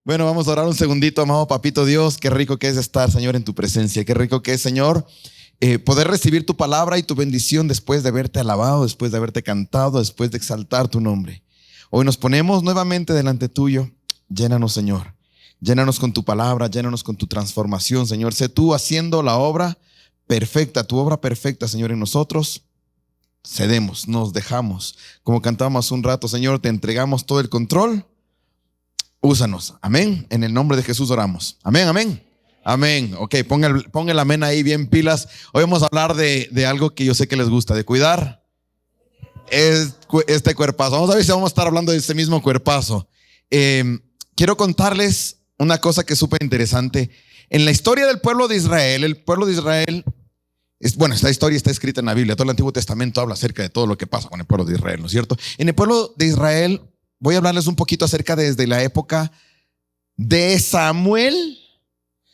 Bueno, vamos a orar un segundito, amado Papito Dios. Qué rico que es estar, Señor, en tu presencia. Qué rico que es, Señor, poder recibir tu palabra y tu bendición después de haberte alabado, después de haberte cantado, después de exaltar tu nombre. Hoy nos ponemos nuevamente delante tuyo. Llénanos, Señor. Llénanos con tu palabra, llénanos con tu transformación, Señor. Sé tú haciendo la obra perfecta, tu obra perfecta, Señor, en nosotros. Cedemos, nos dejamos. Como cantábamos un rato, Señor, te entregamos todo el control. Úsanos, amén. En el nombre de Jesús oramos. Amén, amén. Amén. Ok, ponga el amén ahí bien pilas. Hoy vamos a hablar de algo que yo sé que les gusta, de cuidar este cuerpazo. Vamos a ver si vamos a estar hablando de este mismo cuerpazo. Quiero contarles una cosa que es súper interesante. En la historia del pueblo de Israel, el pueblo de Israel, esta historia está escrita en la Biblia. Todo el Antiguo Testamento habla acerca de todo lo que pasa con el pueblo de Israel, ¿no es cierto? En el pueblo de Israel, voy a hablarles un poquito acerca desde la época de Samuel.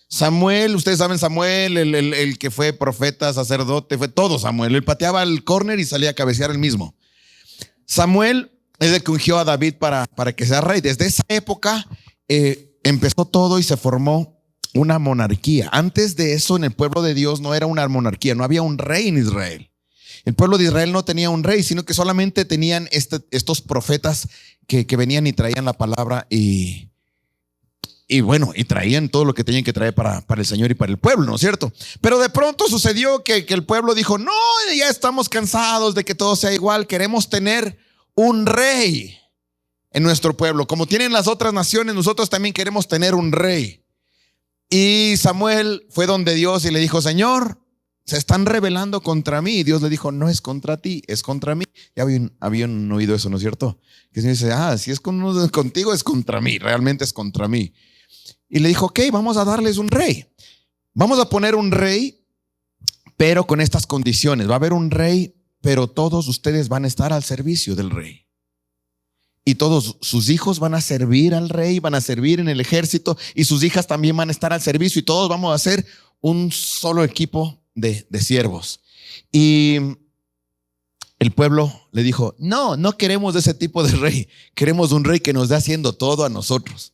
Samuel, ustedes saben Samuel, el que fue profeta, sacerdote, fue todo Samuel. Él pateaba el córner y salía a cabecear él mismo. Samuel es el que ungió a David para que sea rey. Desde esa época empezó todo y se formó una monarquía. Antes de eso, en el pueblo de Dios no era una monarquía, no había un rey en Israel. El pueblo de Israel no tenía un rey, sino que solamente tenían estos profetas que venían y traían la palabra y traían todo lo que tenían que traer para el Señor y para el pueblo, ¿no es cierto? Pero de pronto sucedió que el pueblo dijo: no, ya estamos cansados de que todo sea igual, queremos tener un rey en nuestro pueblo. Como tienen las otras naciones, nosotros también queremos tener un rey. Y Samuel fue donde Dios y le dijo: Señor, se están rebelando contra mí. Y Dios le dijo: no es contra ti, es contra mí. Ya habían oído eso, ¿no es cierto? Que se dice: si es contigo, es contra mí, realmente es contra mí. Y le dijo: ok, vamos a darles un rey. Vamos a poner un rey, pero con estas condiciones. Va a haber un rey, pero todos ustedes van a estar al servicio del rey. Y todos sus hijos van a servir al rey, van a servir en el ejército, y sus hijas también van a estar al servicio, y todos vamos a hacer un solo equipo de siervos. Y el pueblo le dijo: no queremos de ese tipo de rey. Queremos un rey que nos dé haciendo todo a nosotros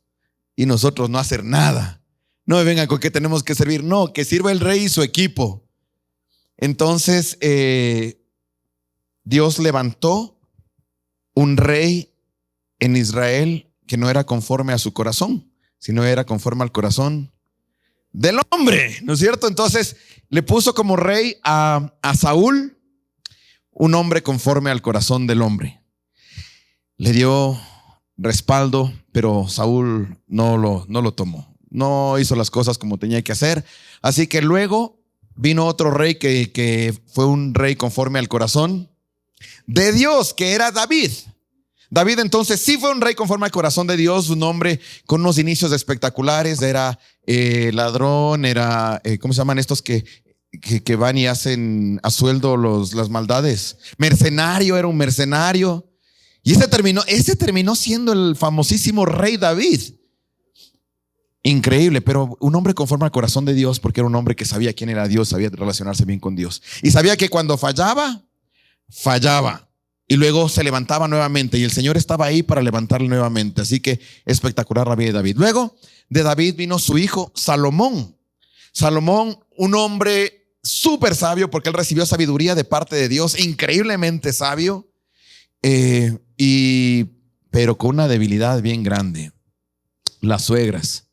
y nosotros no hacer nada. No me vengan con que tenemos que servir. No, que sirva el rey y su equipo. Entonces Dios levantó un rey en Israel que no era conforme a su corazón, sino era conforme al corazón del hombre, ¿no es cierto? Entonces le puso como rey a Saúl, un hombre conforme al corazón del hombre. Le dio respaldo, pero Saúl no lo tomó. No hizo las cosas como tenía que hacer. Así que luego vino otro rey que fue un rey conforme al corazón de Dios, que era David. David entonces sí fue un rey conforme al corazón de Dios, un hombre con unos inicios espectaculares. Era ladrón, era, ¿cómo se llaman estos que van y hacen a sueldo las maldades? Mercenario, era un mercenario. Y ese terminó siendo el famosísimo rey David. Increíble, pero un hombre conforme al corazón de Dios, porque era un hombre que sabía quién era Dios, sabía relacionarse bien con Dios. Y sabía que cuando fallaba. Y luego se levantaba nuevamente, y el Señor estaba ahí para levantarle nuevamente. Así que espectacular la vida de David. Luego de David vino su hijo Salomón. Salomón, un hombre súper sabio, porque él recibió sabiduría de parte de Dios, increíblemente sabio, pero con una debilidad bien grande: las suegras.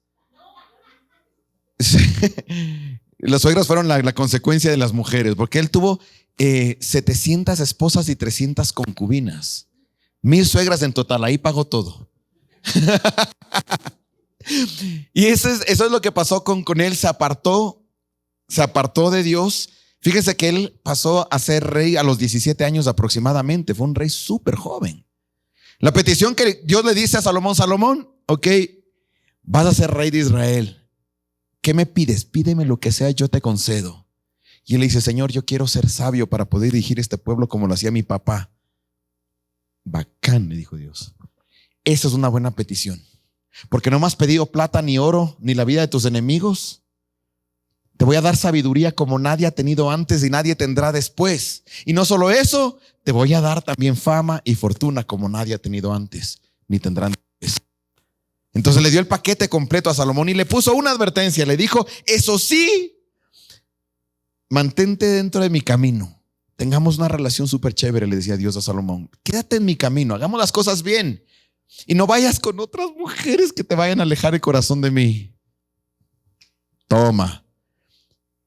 Las suegras fueron la consecuencia de las mujeres, porque él tuvo 700 esposas y 300 concubinas. 1000 suegras en total, ahí pagó todo. Y eso es lo que pasó con él. Se apartó de Dios. Fíjense que él pasó a ser rey a los 17 años aproximadamente. Fue un rey súper joven. La petición que Dios le dice a Salomón: Salomón, ok, vas a ser rey de Israel. ¿Qué me pides? Pídeme lo que sea, yo te concedo. Y él le dice: Señor, yo quiero ser sabio para poder dirigir este pueblo como lo hacía mi papá. Bacán, le dijo Dios. Esa es una buena petición, porque no me has pedido plata ni oro ni la vida de tus enemigos. Te voy a dar sabiduría como nadie ha tenido antes y nadie tendrá después. Y no solo eso, te voy a dar también fama y fortuna como nadie ha tenido antes ni tendrán después. Entonces le dio el paquete completo a Salomón y le puso una advertencia. Le dijo: eso sí, mantente dentro de mi camino. Tengamos una relación súper chévere, le decía Dios a Salomón. Quédate en mi camino, hagamos las cosas bien. Y no vayas con otras mujeres que te vayan a alejar el corazón de mí. Toma.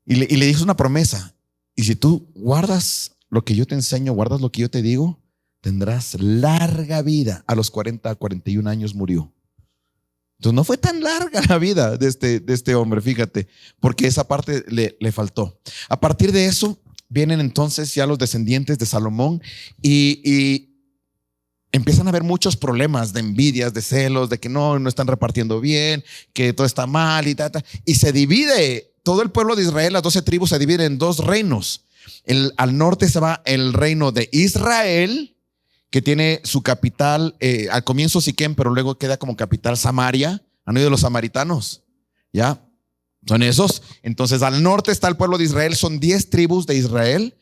Y le dijo una promesa. Y si tú guardas lo que yo te enseño, guardas lo que yo te digo, tendrás larga vida. A los 41 años murió. Entonces no fue tan larga la vida de este hombre, fíjate, porque esa parte le faltó. A partir de eso vienen entonces ya los descendientes de Salomón y empiezan a haber muchos problemas de envidias, de celos, de que no están repartiendo bien, que todo está mal y tal. Y se divide todo el pueblo de Israel, las 12 tribus se dividen en dos reinos. Al norte se va el reino de Israel, que tiene su capital, al comienzo Siquem, pero luego queda como capital Samaria. ¿Han oído los samaritanos? ¿Ya? Son esos. Entonces al norte está el pueblo de Israel, son 10 tribus de Israel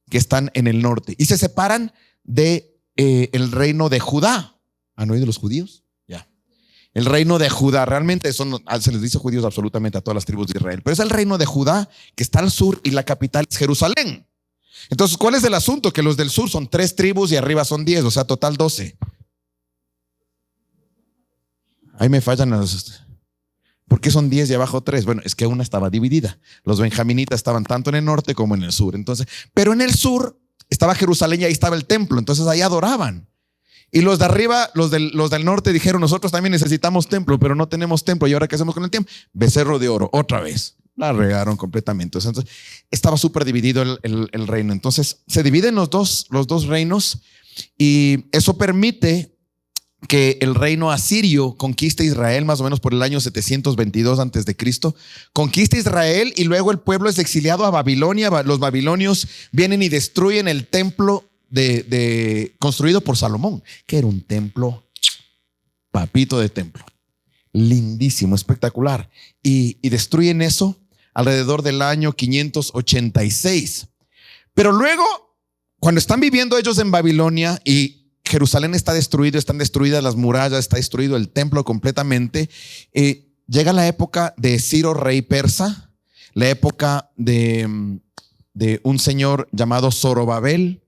que están en el norte. Y se separan de el reino de Judá. ¿Han oído los judíos? Ya. El reino de Judá, realmente se les dice judíos absolutamente a todas las tribus de Israel, pero es el reino de Judá que está al sur y la capital es Jerusalén. Entonces, ¿cuál es el asunto? Que los del sur son 3 tribus y arriba son 10, o sea, total 12. Ahí me fallan las... ¿Por qué son 10 y abajo 3? Bueno, es que una estaba dividida. Los benjaminitas estaban tanto en el norte como en el sur. Entonces, pero en el sur estaba Jerusalén y ahí estaba el templo. Entonces ahí adoraban. Y los de arriba, los del norte dijeron: nosotros también necesitamos templo, pero no tenemos templo. ¿Y ahora qué hacemos con el templo? Becerro de oro, otra vez. La regaron completamente. Entonces estaba súper dividido el reino. Entonces se dividen los dos reinos y eso permite que el reino asirio conquiste Israel más o menos por el año 722 antes de Cristo. Conquista Israel y luego el pueblo es exiliado a Babilonia. Los babilonios vienen y destruyen el templo construido por Salomón, que era un templo, papito de templo, lindísimo, espectacular. Y destruyen eso alrededor del año 586. Pero luego, cuando están viviendo ellos en Babilonia y Jerusalén está destruido, están destruidas las murallas, está destruido el templo completamente, llega la época de Ciro, rey persa, la época de un señor llamado Zorobabel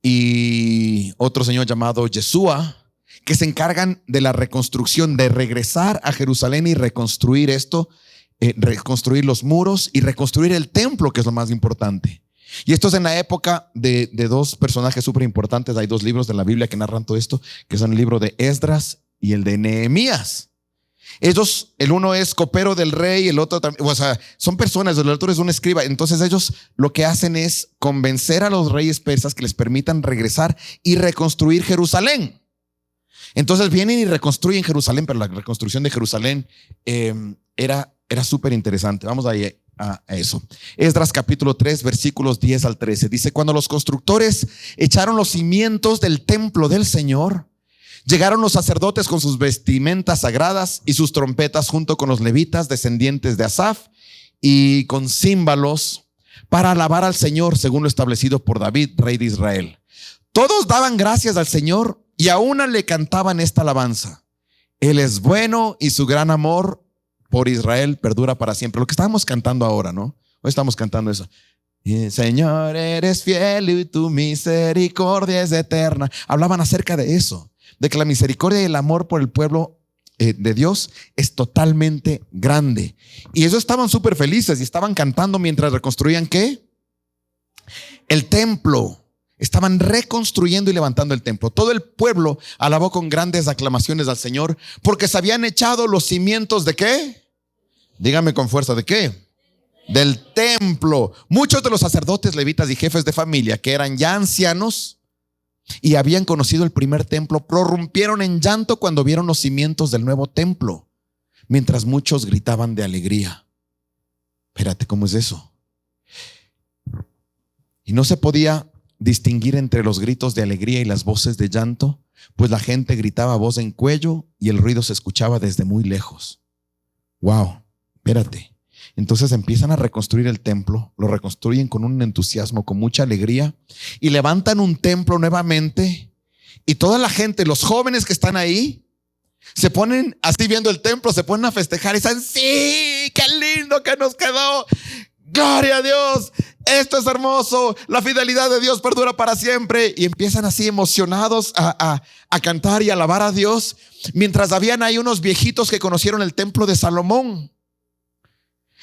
y otro señor llamado Yeshua, que se encargan de la reconstrucción, de regresar a Jerusalén y reconstruir esto, reconstruir los muros y reconstruir el templo, que es lo más importante. Y esto es en la época de 2 personajes súper importantes. Hay 2 libros de la Biblia que narran todo esto, que son el libro de Esdras y el de Nehemías. Ellos, el uno es copero del rey, el otro también, o sea, son personas, el otro es un escriba. Entonces ellos lo que hacen es convencer a los reyes persas que les permitan regresar y reconstruir Jerusalén. Entonces vienen y reconstruyen Jerusalén, pero la reconstrucción de Jerusalén era súper interesante. Vamos a eso. Esdras capítulo 3 versículos 10 al 13 dice: cuando los constructores echaron los cimientos del templo del Señor, llegaron los sacerdotes con sus vestimentas sagradas y sus trompetas junto con los levitas descendientes de Asaf y con címbalos para alabar al Señor según lo establecido por David, rey de Israel. Todos daban gracias al Señor y a una le cantaban esta alabanza: Él es bueno y su gran amor por Israel perdura para siempre. Lo que estábamos cantando ahora, ¿no? Hoy estamos cantando eso. Señor, eres fiel y tu misericordia es eterna. Hablaban acerca de eso, de que la misericordia y el amor por el pueblo de Dios es totalmente grande. Y ellos estaban súper felices y estaban cantando mientras reconstruían ¿qué? El templo. Estaban reconstruyendo y levantando el templo. Todo el pueblo alabó con grandes aclamaciones al Señor porque se habían echado los cimientos ¿de qué? Dígame con fuerza, ¿de qué? Del templo. Muchos de los sacerdotes, levitas y jefes de familia que eran ya ancianos y habían conocido el primer templo, prorrumpieron en llanto cuando vieron los cimientos del nuevo templo, mientras muchos gritaban de alegría. Espérate, ¿cómo es eso? Y no se podía distinguir entre los gritos de alegría y las voces de llanto, pues la gente gritaba a voz en cuello y el ruido se escuchaba desde muy lejos. Wow, espérate. Entonces empiezan a reconstruir el templo, lo reconstruyen con un entusiasmo, con mucha alegría y levantan un templo nuevamente y toda la gente, los jóvenes que están ahí, Se ponen así viendo el templo, se ponen a festejar y dicen, sí, qué lindo que nos quedó. Gloria a Dios, esto es hermoso, la fidelidad de Dios perdura para siempre. Y empiezan así emocionados a cantar y alabar a Dios, mientras habían ahí unos viejitos que conocieron el templo de Salomón.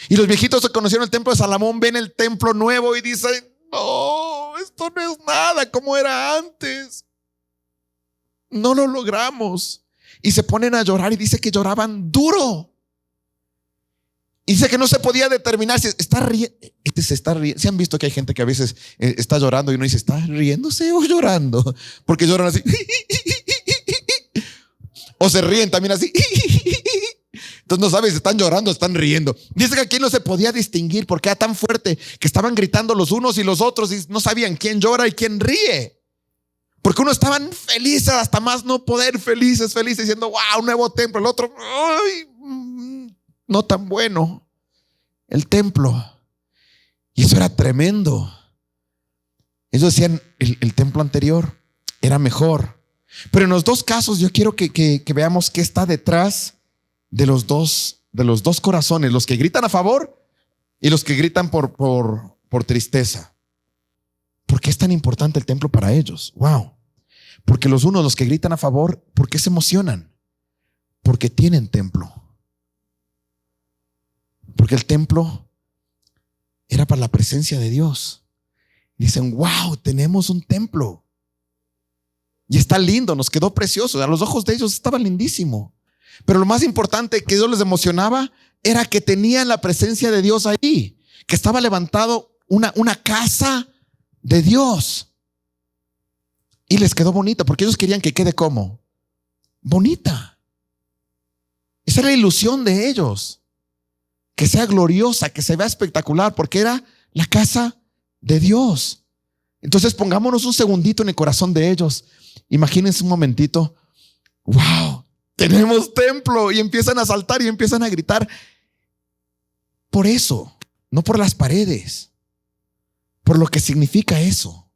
Y los viejitos que conocieron el templo de Salomón ven el templo nuevo y dicen, no, esto no es nada como era antes, no lo logramos. Y se ponen a llorar y dice que lloraban duro. Y dice que no se podía determinar si está riendo. Se está riendo. ¿Se han visto que hay gente que a veces está llorando y uno dice, ¿está riéndose o llorando? Porque lloran así. O se ríen también así. Entonces no sabes si están llorando o están riendo. Dice que aquí no se podía distinguir porque era tan fuerte que estaban gritando los unos y los otros y no sabían quién llora y quién ríe. Porque unos estaban felices hasta más no poder, felices, diciendo, wow, un nuevo templo. El otro, ay, no tan bueno el templo. Y eso era tremendo. Ellos decían, el templo anterior era mejor. Pero en los dos casos yo quiero que veamos qué está detrás de los dos corazones, los que gritan a favor y los que gritan por tristeza. ¿Por qué es tan importante el templo para ellos? Wow. Porque los que gritan a favor, ¿por qué se emocionan? Porque tienen templo. Porque el templo era para la presencia de Dios. Dicen, wow, tenemos un templo. Y está lindo, nos quedó precioso. A los ojos de ellos estaba lindísimo. Pero lo más importante que Dios les emocionaba era que tenían la presencia de Dios ahí. Que estaba levantado una casa de Dios. Y les quedó bonita porque ellos querían que quede como bonita. Esa era la ilusión de ellos. Que sea gloriosa, que se vea espectacular, porque era la casa de Dios. Entonces pongámonos un segundito en el corazón de ellos. Imagínense un momentito. Wow, tenemos templo. Y empiezan a saltar y empiezan a gritar. Por eso, no por las paredes, por lo que significa eso.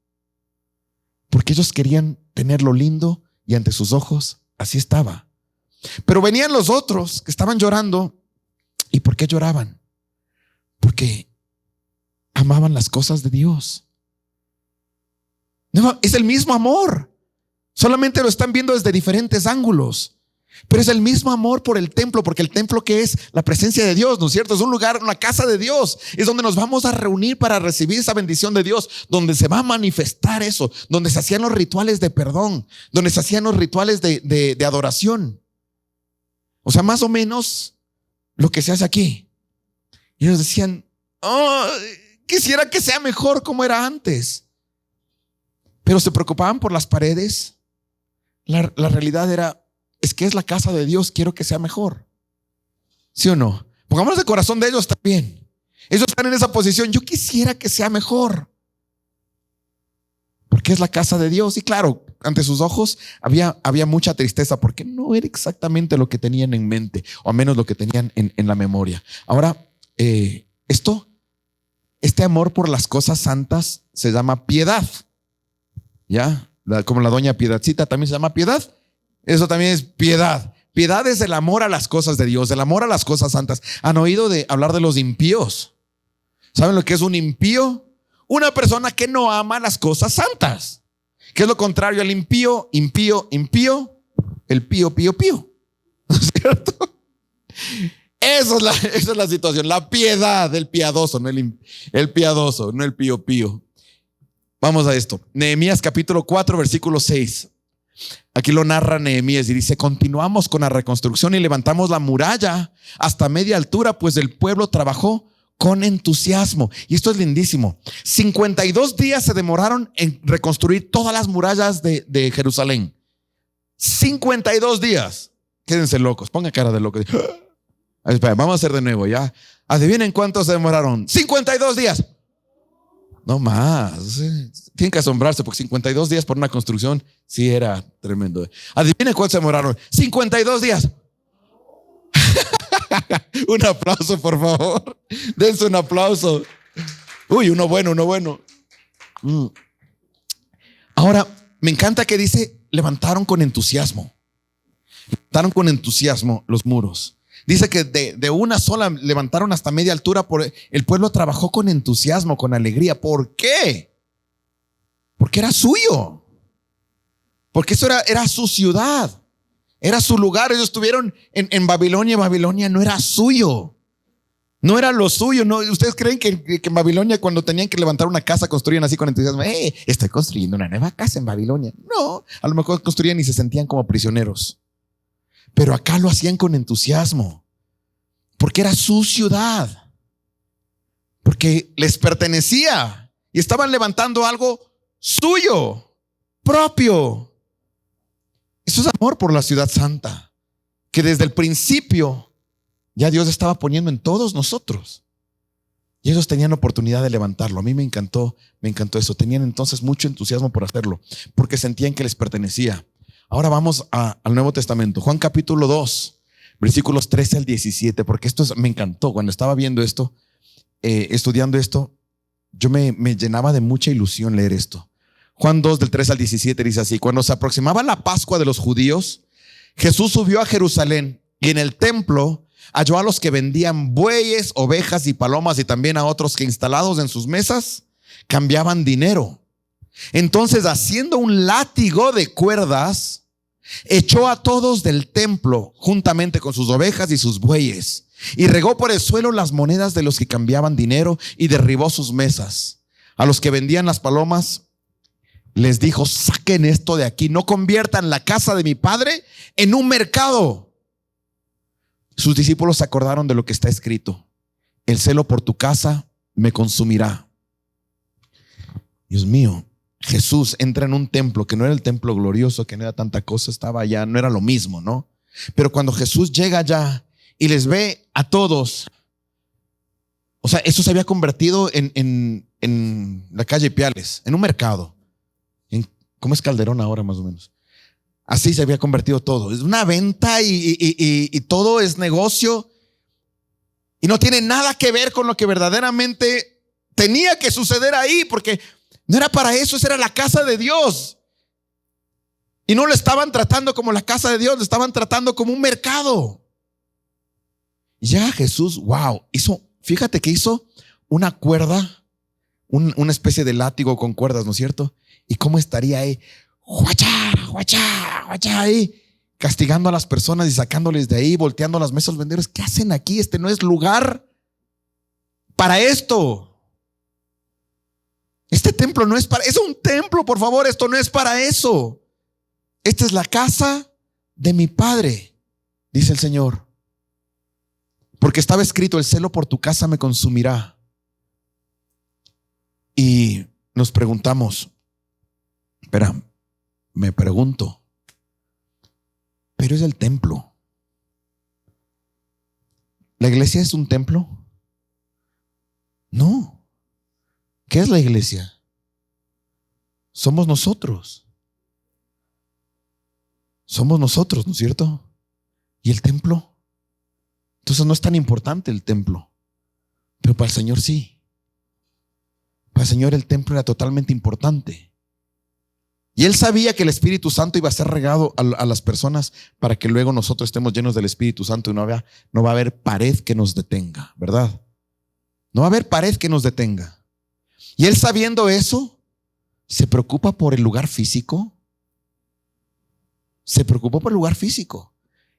Porque ellos querían tenerlo lindo y ante sus ojos así estaba. Pero venían los otros que estaban llorando. ¿Y por qué lloraban? Porque amaban las cosas de Dios. No, es el mismo amor. Solamente lo están viendo desde diferentes ángulos. Pero es el mismo amor por el templo, porque el templo, que es la presencia de Dios, ¿no es cierto? Es un lugar, una casa de Dios. Es donde nos vamos a reunir para recibir esa bendición de Dios, donde se va a manifestar eso, donde se hacían los rituales de perdón, donde se hacían los rituales de adoración. O sea, más o menos lo que se hace aquí. Y ellos decían, oh, quisiera que sea mejor como era antes. Pero se preocupaban por las paredes. La realidad era, es que es la casa de Dios, quiero que sea mejor. ¿Sí o no? Pongámonos el corazón de ellos también. Ellos están en esa posición, yo quisiera que sea mejor. Porque es la casa de Dios. Y claro, ante sus ojos había mucha tristeza, porque no era exactamente lo que tenían en mente, o al menos lo que tenían en la memoria. Ahora, este amor por las cosas santas se llama piedad. ¿Ya? Como la doña Piedadcita también se llama piedad. Eso también es piedad. Piedad es el amor a las cosas de Dios, el amor a las cosas santas. ¿Han oído hablar de los impíos? ¿Saben lo que es un impío? Una persona que no ama las cosas santas. ¿Qué es lo contrario al impío? Impío, el pío. ¿No es cierto? Esa es la situación. La piedad del piadoso, no el piadoso, no el pío. Vamos a esto. Nehemías capítulo 4, versículo 6. Aquí lo narra Nehemías y dice: continuamos con la reconstrucción y levantamos la muralla hasta media altura, pues el pueblo trabajó con entusiasmo. Y esto es lindísimo. 52 días se demoraron en reconstruir todas las murallas de Jerusalén. 52 días. Quédense locos, pongan cara de locos. Espera, vamos a hacer de nuevo ya. Adivinen cuántos se demoraron. 52 días. No más. Tienen que asombrarse porque 52 días por una construcción sí era tremendo. Adivinen cuántos se demoraron. 52 días. Un aplauso, por favor. Dense un aplauso. Uy, uno bueno. Ahora, me encanta que dice: levantaron con entusiasmo. Levantaron con entusiasmo los muros. Dice que de una sola levantaron hasta media altura. El pueblo trabajó con entusiasmo, con alegría. ¿Por qué? Porque era suyo. Porque eso era su ciudad. Era su lugar. Ellos estuvieron en Babilonia. Babilonia no era suyo. No era lo suyo. No. ¿Ustedes creen que en Babilonia, cuando tenían que levantar una casa, construían así con entusiasmo? Estoy construyendo una nueva casa en Babilonia. No, a lo mejor construían y se sentían como prisioneros. Pero acá lo hacían con entusiasmo. Porque era su ciudad. Porque les pertenecía. Y estaban levantando algo suyo, propio. Eso es amor por la ciudad santa, que desde el principio ya Dios estaba poniendo en todos nosotros. Y ellos tenían oportunidad de levantarlo. A mí me encantó eso. Tenían entonces mucho entusiasmo por hacerlo, porque sentían que les pertenecía. Ahora vamos al Nuevo Testamento. Juan capítulo 2, versículos 13 al 17, porque me encantó. Cuando estaba viendo esto, estudiando esto, yo me llenaba de mucha ilusión leer esto. Juan 2 del 3 al 17 dice así: cuando se aproximaba la Pascua de los judíos, Jesús subió a Jerusalén y en el templo halló a los que vendían bueyes, ovejas y palomas, y también a otros que, instalados en sus mesas, cambiaban dinero. Entonces, haciendo un látigo de cuerdas, echó a todos del templo juntamente con sus ovejas y sus bueyes, y regó por el suelo las monedas de los que cambiaban dinero, y derribó sus mesas. A los que vendían las palomas les dijo: saquen esto de aquí, no conviertan la casa de mi padre en un mercado. Sus discípulos se acordaron de lo que está escrito: el celo por tu casa me consumirá. Dios mío, Jesús entra en un templo que no era el templo glorioso, que no era tanta cosa, estaba allá, no era lo mismo, ¿no? Pero cuando Jesús llega allá y les ve a todos, o sea, eso se había convertido en la calle Piales, en un mercado. ¿Cómo es Calderón ahora más o menos? Así se había convertido todo. Es una venta y todo es negocio. Y no tiene nada que ver con lo que verdaderamente tenía que suceder ahí, porque no era para eso, esa era la casa de Dios. Y no lo estaban tratando como la casa de Dios, lo estaban tratando como un mercado. Y ya Jesús, wow, fíjate que hizo una cuerda, una especie de látigo con cuerdas, ¿no es cierto? ¿Y cómo estaría ahí? Guachá, guachá, guachá, ahí castigando a las personas y sacándoles de ahí, volteando las mesas a los vendedores. ¿Qué hacen aquí? Este no es lugar para esto. Este templo no es para, es un templo, por favor, esto no es para eso. Esta es la casa de mi Padre, dice el Señor. Porque estaba escrito: el celo por tu casa me consumirá. Y nos preguntamos, me pregunto, pero es el templo. ¿La iglesia es un templo? No. ¿Qué es la iglesia? Somos nosotros. Somos nosotros, ¿no es cierto? ¿Y el templo? Entonces no es tan importante el templo, pero para el Señor sí. Para el Señor el templo era totalmente importante. Y Él sabía que el Espíritu Santo iba a ser regado a las personas para que luego nosotros estemos llenos del Espíritu Santo y no va a haber pared que nos detenga, ¿verdad? No va a haber pared que nos detenga. Y Él, sabiendo eso, se preocupa por el lugar físico. Se preocupó por el lugar físico.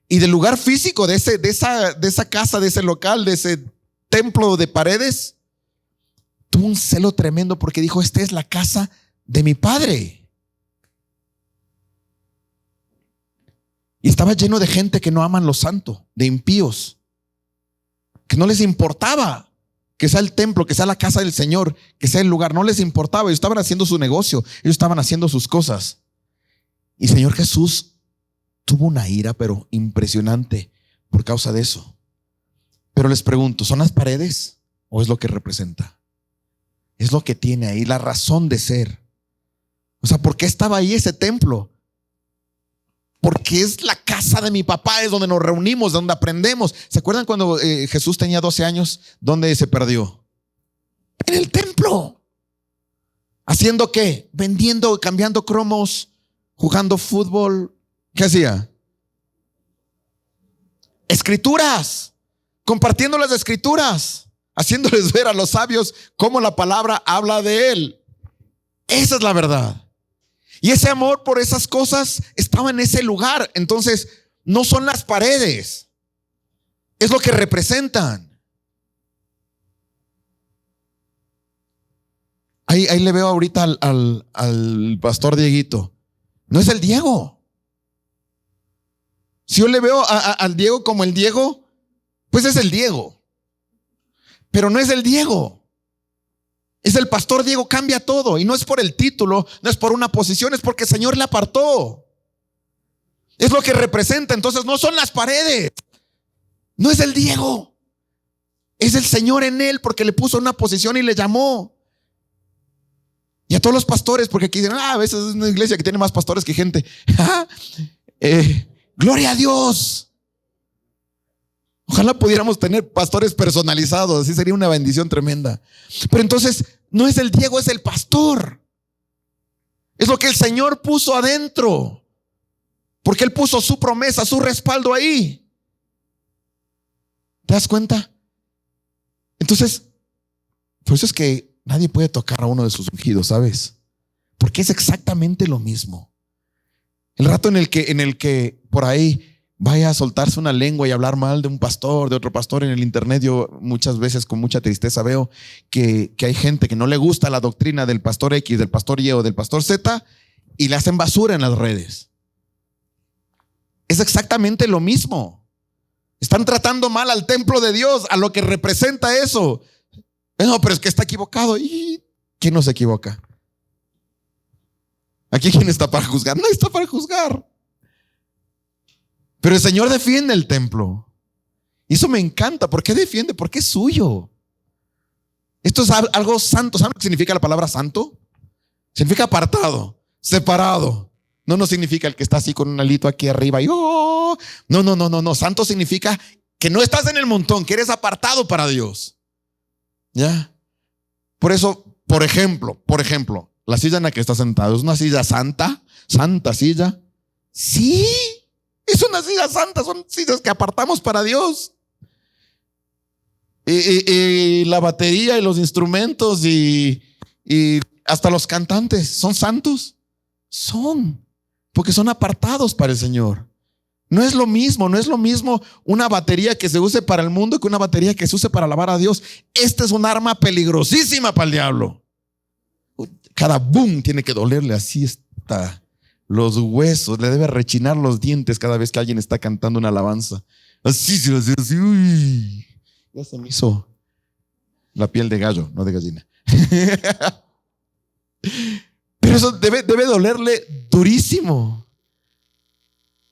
Y del lugar físico de esa casa, de ese local, de ese templo de paredes, tuvo un celo tremendo, porque dijo: esta es la casa de mi Padre. Y estaba lleno de gente que no aman lo santo, de impíos, que no les importaba que sea el templo, que sea la casa del Señor, que sea el lugar. No les importaba. Ellos estaban haciendo su negocio, ellos estaban haciendo sus cosas. Y Señor Jesús tuvo una ira, pero impresionante, por causa de eso. Pero les pregunto, ¿son las paredes o es lo que representa? Es lo que tiene ahí, la razón de ser. O sea, ¿por qué estaba ahí ese templo? Porque es la casa de mi papá, es donde nos reunimos, donde aprendemos. ¿Se acuerdan cuando Jesús tenía 12 años? ¿Dónde se perdió? En el templo. ¿Haciendo qué? Vendiendo, cambiando cromos, jugando fútbol. ¿Qué hacía? escrituras, compartiendo las escrituras, haciéndoles ver a los sabios cómo la palabra habla de Él. Esa es la verdad. Y ese amor por esas cosas estaba en ese lugar. Entonces, no son las paredes, es lo que representan. Ahí le veo ahorita al pastor Dieguito. No es el Diego. Si yo le veo al Diego como el Diego, pues es el Diego. Pero no es el Diego. Es el pastor Diego, cambia todo. Y no es por el título, no es por una posición, es porque el Señor le apartó. Es lo que representa. Entonces no son las paredes. No es el Diego. Es el Señor en él, porque le puso una posición y le llamó. Y a todos los pastores, porque aquí dicen, a veces es una iglesia que tiene más pastores que gente. Gloria a Dios. Ojalá pudiéramos tener pastores personalizados, así sería una bendición tremenda. Pero entonces no es el Diego, es el pastor. Es lo que el Señor puso adentro, porque Él puso su promesa, su respaldo ahí. ¿Te das cuenta? Entonces, por eso es que nadie puede tocar a uno de sus ungidos, ¿sabes? Porque es exactamente lo mismo. El rato en el que por ahí vaya a soltarse una lengua y hablar mal de un pastor, de otro pastor en el internet, yo muchas veces con mucha tristeza veo que hay gente que no le gusta la doctrina del pastor X, del pastor Y o del pastor Z y le hacen basura en las redes. Es exactamente lo mismo. Están tratando mal al templo de Dios, a lo que representa eso. No, pero es que está equivocado. ¿Y quién no se equivoca? ¿Aquí quién está para juzgar? No está para juzgar. Pero el Señor defiende el templo. Y eso me encanta. ¿Por qué defiende? Porque es suyo. Esto es algo santo. ¿Saben qué significa la palabra santo? Significa apartado, separado. No significa el que está así con un alito aquí arriba y oh. No. Santo significa que no estás en el montón, que eres apartado para Dios. ¿Ya? Por eso, por ejemplo, la silla en la que está sentado es una silla santa, santa silla. Sí, es una silla santa, son sillas que apartamos para Dios. Y la batería y los instrumentos y hasta los cantantes son santos. Porque son apartados para el Señor. No es lo mismo una batería que se use para el mundo que una batería que se use para alabar a Dios. Esta es un arma peligrosísima para el diablo. Cada boom tiene que dolerle, así está. Los huesos, le debe rechinar los dientes cada vez que alguien está cantando una alabanza. Así, uy, ya se me hizo la piel de gallo, no de gallina. Pero eso debe dolerle durísimo.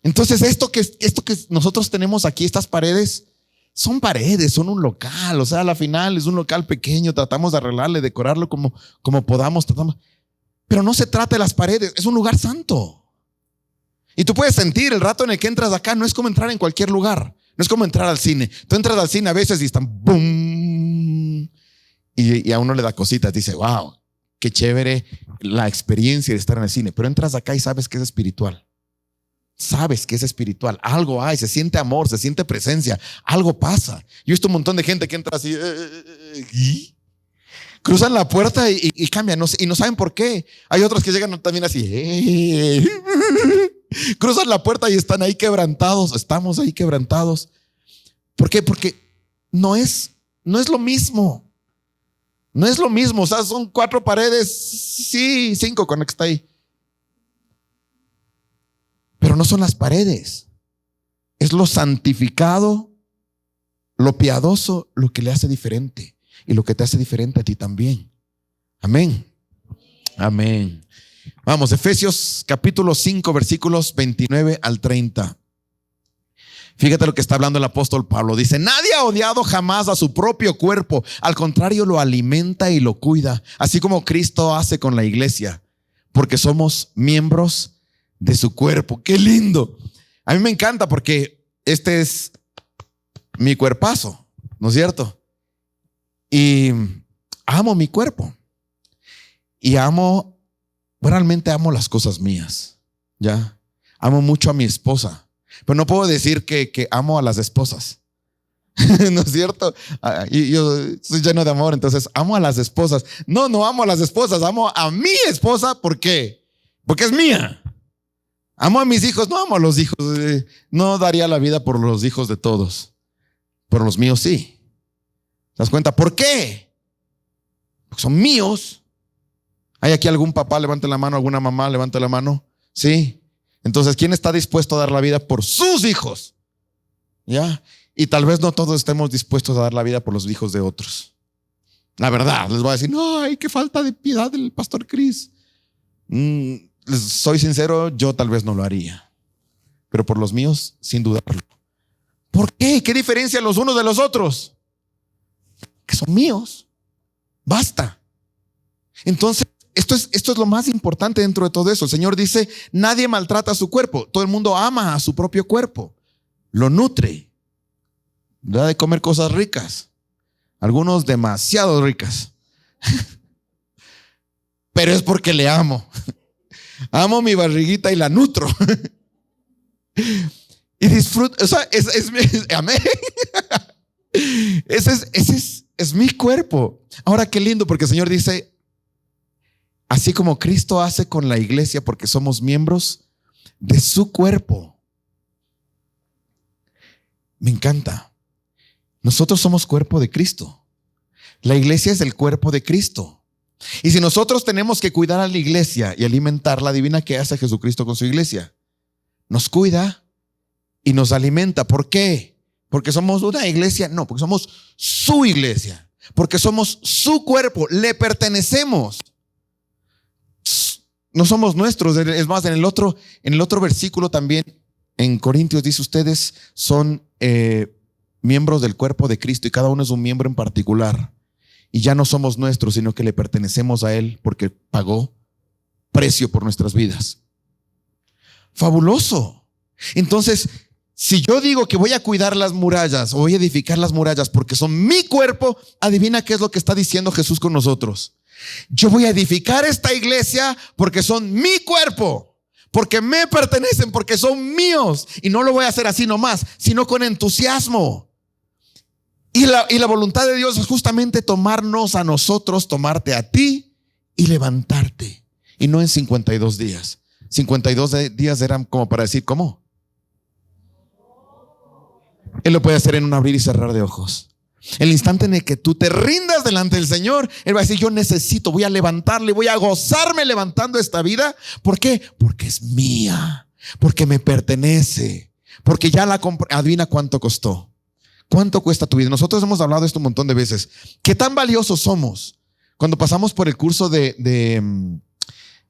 Entonces esto que nosotros tenemos aquí, estas paredes, son paredes, son un local. O sea, a la final es un local pequeño, tratamos de arreglarle, decorarlo como podamos, pero no se trata de las paredes, es un lugar santo. Y tú puedes sentir el rato en el que entras acá, no es como entrar en cualquier lugar, no es como entrar al cine. Tú entras al cine a veces y están boom, y a uno le da cositas, dice, wow, qué chévere la experiencia de estar en el cine. Pero entras acá y sabes que es espiritual. Sabes que es espiritual, algo hay, se siente amor, se siente presencia, algo pasa. Yo he visto un montón de gente que entra así y cruzan la puerta y cambian y no saben por qué. Hay otros que llegan también así cruzan la puerta y están ahí quebrantados. Estamos ahí quebrantados. ¿Por qué? Porque no es lo mismo. No es lo mismo. O sea, son 4 paredes, sí, 5 con la que está ahí. Pero no son las paredes. Es lo santificado, lo piadoso, lo que le hace diferente. Y lo que te hace diferente a ti también. Amén. Amén. Vamos, Efesios capítulo 5, versículos 29 al 30. Fíjate lo que está hablando el apóstol Pablo. Dice, nadie ha odiado jamás a su propio cuerpo. Al contrario, lo alimenta y lo cuida. Así como Cristo hace con la iglesia. Porque somos miembros de su cuerpo. ¡Qué lindo! A mí me encanta porque este es mi cuerpazo, ¿no es cierto? Y amo mi cuerpo. Y realmente amo las cosas mías. ¿Ya? Amo mucho a mi esposa. Pero no puedo decir que amo a las esposas. ¿No es cierto? Y yo soy lleno de amor, entonces amo a las esposas. No, no amo a las esposas, amo a mi esposa. ¿Por qué? Porque es mía. Amo a mis hijos, no amo a los hijos. No daría la vida por los hijos de todos. Por los míos sí. ¿Te das cuenta? ¿Por qué? Porque son míos. ¿Hay aquí algún papá? Levante la mano. ¿Alguna mamá? Levante la mano. Sí. Entonces, ¿quién está dispuesto a dar la vida por sus hijos? ¿Ya? Y tal vez no todos estemos dispuestos a dar la vida por los hijos de otros. La verdad, les voy a decir, no, ay, qué falta de piedad del pastor Chris. Soy sincero, yo tal vez no lo haría. Pero por los míos, sin dudarlo. ¿Por qué? ¿Qué diferencia los unos de los otros? Que son míos. Basta. Entonces, esto es lo más importante dentro de todo eso. El Señor dice, nadie maltrata a su cuerpo. Todo el mundo ama a su propio cuerpo. Lo nutre. Da de comer cosas ricas. Algunos demasiado ricas. Pero es porque le amo. Amo mi barriguita y la nutro. Y disfruto. O sea, amén. Ese es mi cuerpo. Ahora qué lindo, porque el Señor dice, así como Cristo hace con la iglesia, porque somos miembros de su cuerpo. Me encanta. Nosotros somos cuerpo de Cristo. La iglesia es el cuerpo de Cristo. Y si nosotros tenemos que cuidar a la iglesia y alimentarla, adivina qué hace Jesucristo con su iglesia. Nos cuida y nos alimenta. ¿Por qué? Porque somos una iglesia. No, porque somos su iglesia. Porque somos su cuerpo. Le pertenecemos. No somos nuestros. Es más, en el otro versículo también, en Corintios dice, ustedes son miembros del cuerpo de Cristo y cada uno es un miembro en particular. Y ya no somos nuestros, sino que le pertenecemos a Él porque pagó precio por nuestras vidas. Fabuloso. Entonces, si yo digo que voy a cuidar las murallas o voy a edificar las murallas porque son mi cuerpo, adivina qué es lo que está diciendo Jesús con nosotros. Yo voy a edificar esta iglesia porque son mi cuerpo, porque me pertenecen, porque son míos. Y no lo voy a hacer así nomás, sino con entusiasmo. Y la voluntad de Dios es justamente tomarnos a nosotros, tomarte a ti y levantarte. Y no en 52 días. 52 días eran como para decir, ¿cómo? Él lo puede hacer en un abrir y cerrar de ojos. El instante en el que tú te rindas delante del Señor, Él va a decir, yo necesito, voy a levantarle, voy a gozarme levantando esta vida. ¿Por qué? Porque es mía, porque me pertenece, porque ya la compré. Adivina cuánto costó. ¿Cuánto cuesta tu vida? Nosotros hemos hablado de esto un montón de veces. ¿Qué tan valiosos somos? Cuando pasamos por el curso de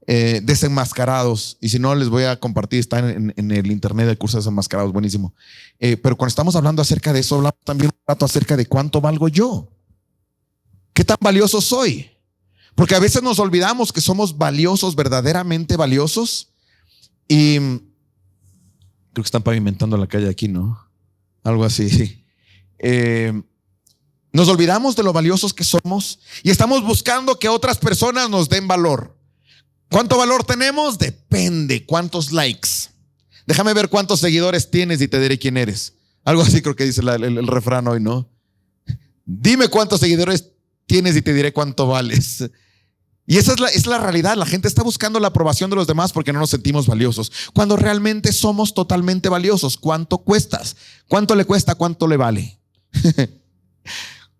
desenmascarados, y si no les voy a compartir, está en el internet el curso de desenmascarados, buenísimo. Pero cuando estamos hablando acerca de eso, hablamos también un rato acerca de cuánto valgo yo. ¿Qué tan valioso soy? Porque a veces nos olvidamos que somos valiosos, verdaderamente valiosos. Y creo que están pavimentando la calle aquí, ¿no? Algo así, sí. Nos olvidamos de lo valiosos que somos y estamos buscando que otras personas nos den valor. ¿Cuánto valor tenemos? Depende. ¿Cuántos likes? Déjame ver cuántos seguidores tienes y te diré quién eres. Algo así creo que dice el refrán hoy, ¿no? Dime cuántos seguidores tienes y te diré cuánto vales. Y esa es la realidad. La gente está buscando la aprobación de los demás porque no nos sentimos valiosos, cuando realmente somos totalmente valiosos. ¿Cuánto cuestas? ¿Cuánto le cuesta? ¿Cuánto le vale?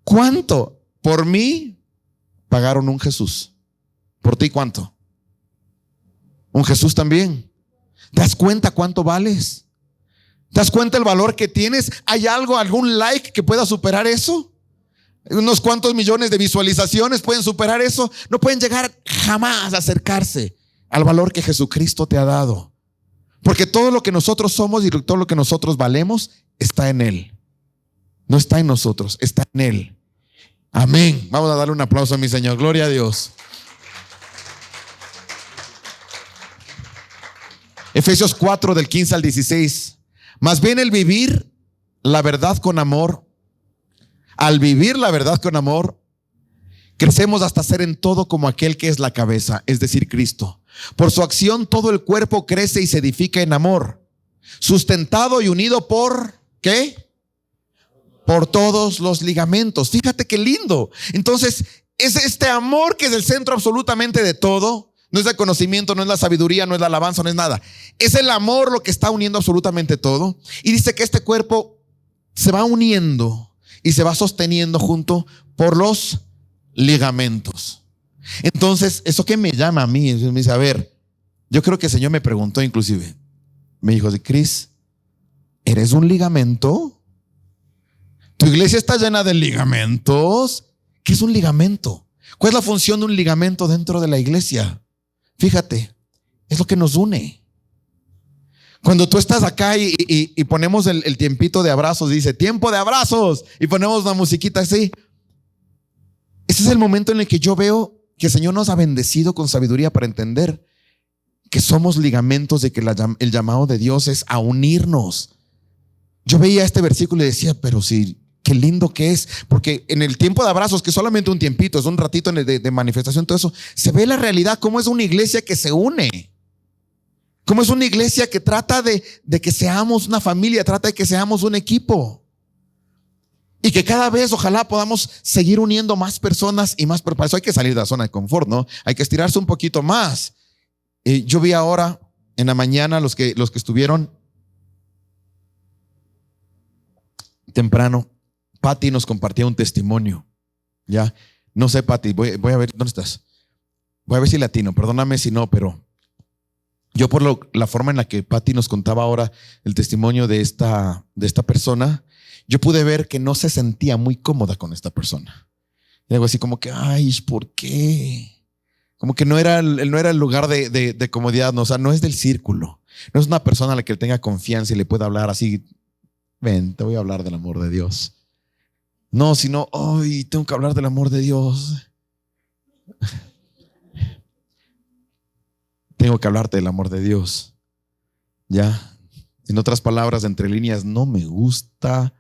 ¿Cuánto? Por mí pagaron un Jesús. ¿Por ti cuánto? Un Jesús también. ¿Te das cuenta cuánto vales? ¿Te das cuenta el valor que tienes? ¿Hay algún like que pueda superar eso? Unos cuantos millones de visualizaciones pueden superar eso. No pueden llegar jamás a acercarse al valor que Jesucristo te ha dado. Porque todo lo que nosotros somos y todo lo que nosotros valemos está en Él. No está en nosotros, está en Él. Amén. Vamos a darle un aplauso a mi Señor. Gloria a Dios. Efesios 4 del 15 al 16. Más bien el vivir la verdad con amor. Al vivir la verdad con amor, crecemos hasta ser en todo como aquel que es la cabeza, es decir, Cristo. Por su acción todo el cuerpo crece y se edifica en amor. sustentado y unido por, ¿qué? Por todos los ligamentos. Fíjate qué lindo. Entonces, es este amor que es el centro absolutamente de todo. No es el conocimiento, no es la sabiduría, no es la alabanza, no es nada. Es el amor lo que está uniendo absolutamente todo. Y dice que este cuerpo se va uniendo y se va sosteniendo junto por los ligamentos. Entonces, eso que me llama a mí, me dice, a ver, yo creo que el Señor me preguntó inclusive, me dijo, Cris, ¿eres un ligamento? Tu iglesia está llena de ligamentos. ¿Qué es un ligamento? ¿Cuál es la función de un ligamento dentro de la iglesia? Fíjate, es lo que nos une. Cuando tú estás acá y ponemos el tiempito de abrazos, dice tiempo de abrazos, y ponemos una musiquita así. Ese es el momento en el que yo veo que el Señor nos ha bendecido con sabiduría para entender que somos ligamentos, de que el llamado de Dios es a unirnos. Yo veía este versículo y decía, pero sí, qué lindo que es, porque en el tiempo de abrazos, que es solamente un tiempito, es un ratito de manifestación, todo eso, se ve la realidad, cómo es una iglesia que se une, cómo es una iglesia que trata de que seamos una familia, trata de que seamos un equipo, y que cada vez ojalá podamos seguir uniendo más personas y más, pero para eso hay que salir de la zona de confort, ¿no? Hay que estirarse un poquito más. Yo vi ahora en la mañana los que estuvieron temprano, Patti nos compartía un testimonio. Ya, no sé, Patti, voy a ver, ¿dónde estás? Voy a ver si latino, perdóname si no, pero yo por la forma en la que Patti nos contaba ahora el testimonio de esta persona, yo pude ver que no se sentía muy cómoda con esta persona. Y algo así como que, ay, ¿por qué? Como que no era el lugar de comodidad, no, o sea, no es del círculo. No es una persona a la que tenga confianza y le pueda hablar así, ven, te voy a hablar del amor de Dios. No, sino, hoy tengo que hablar del amor de Dios. Tengo que hablarte del amor de Dios. Ya, en otras palabras, entre líneas, no me gusta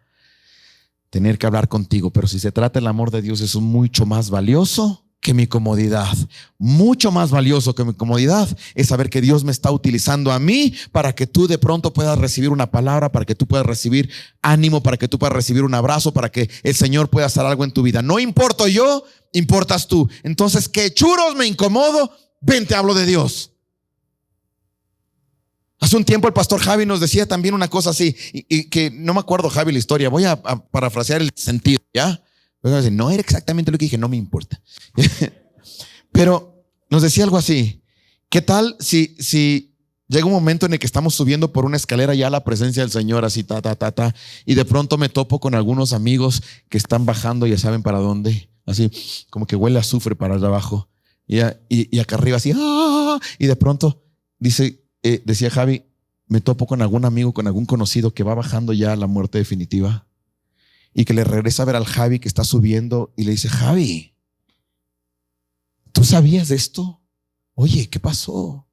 tener que hablar contigo, pero si se trata del amor de Dios, es mucho más valioso que mi comodidad. Mucho más valioso que mi comodidad es saber que Dios me está utilizando a mí para que tú de pronto puedas recibir una palabra, para que tú puedas recibir ánimo, para que tú puedas recibir un abrazo, para que el Señor pueda hacer algo en tu vida. No importo yo, importas tú. Entonces, ¿qué churos me incomodo? Ven, te hablo de Dios. Hace un tiempo el pastor Javi nos decía también una cosa así, y que no me acuerdo, Javi, la historia. Voy a parafrasear el sentido, ¿ya? No era exactamente lo que dije, no me importa. Pero nos decía algo así. ¿Qué tal si llega un momento en el que estamos subiendo por una escalera ya a la presencia del Señor, así, y de pronto me topo con algunos amigos que están bajando, ya saben para dónde, así, como que huele a azufre para allá abajo, y acá arriba así, y de pronto decía Javi, me topo con algún amigo, con algún conocido que va bajando ya a la muerte definitiva. Y que le regresa a ver al Javi que está subiendo y le dice, Javi, ¿tú sabías de esto? Oye, ¿qué pasó?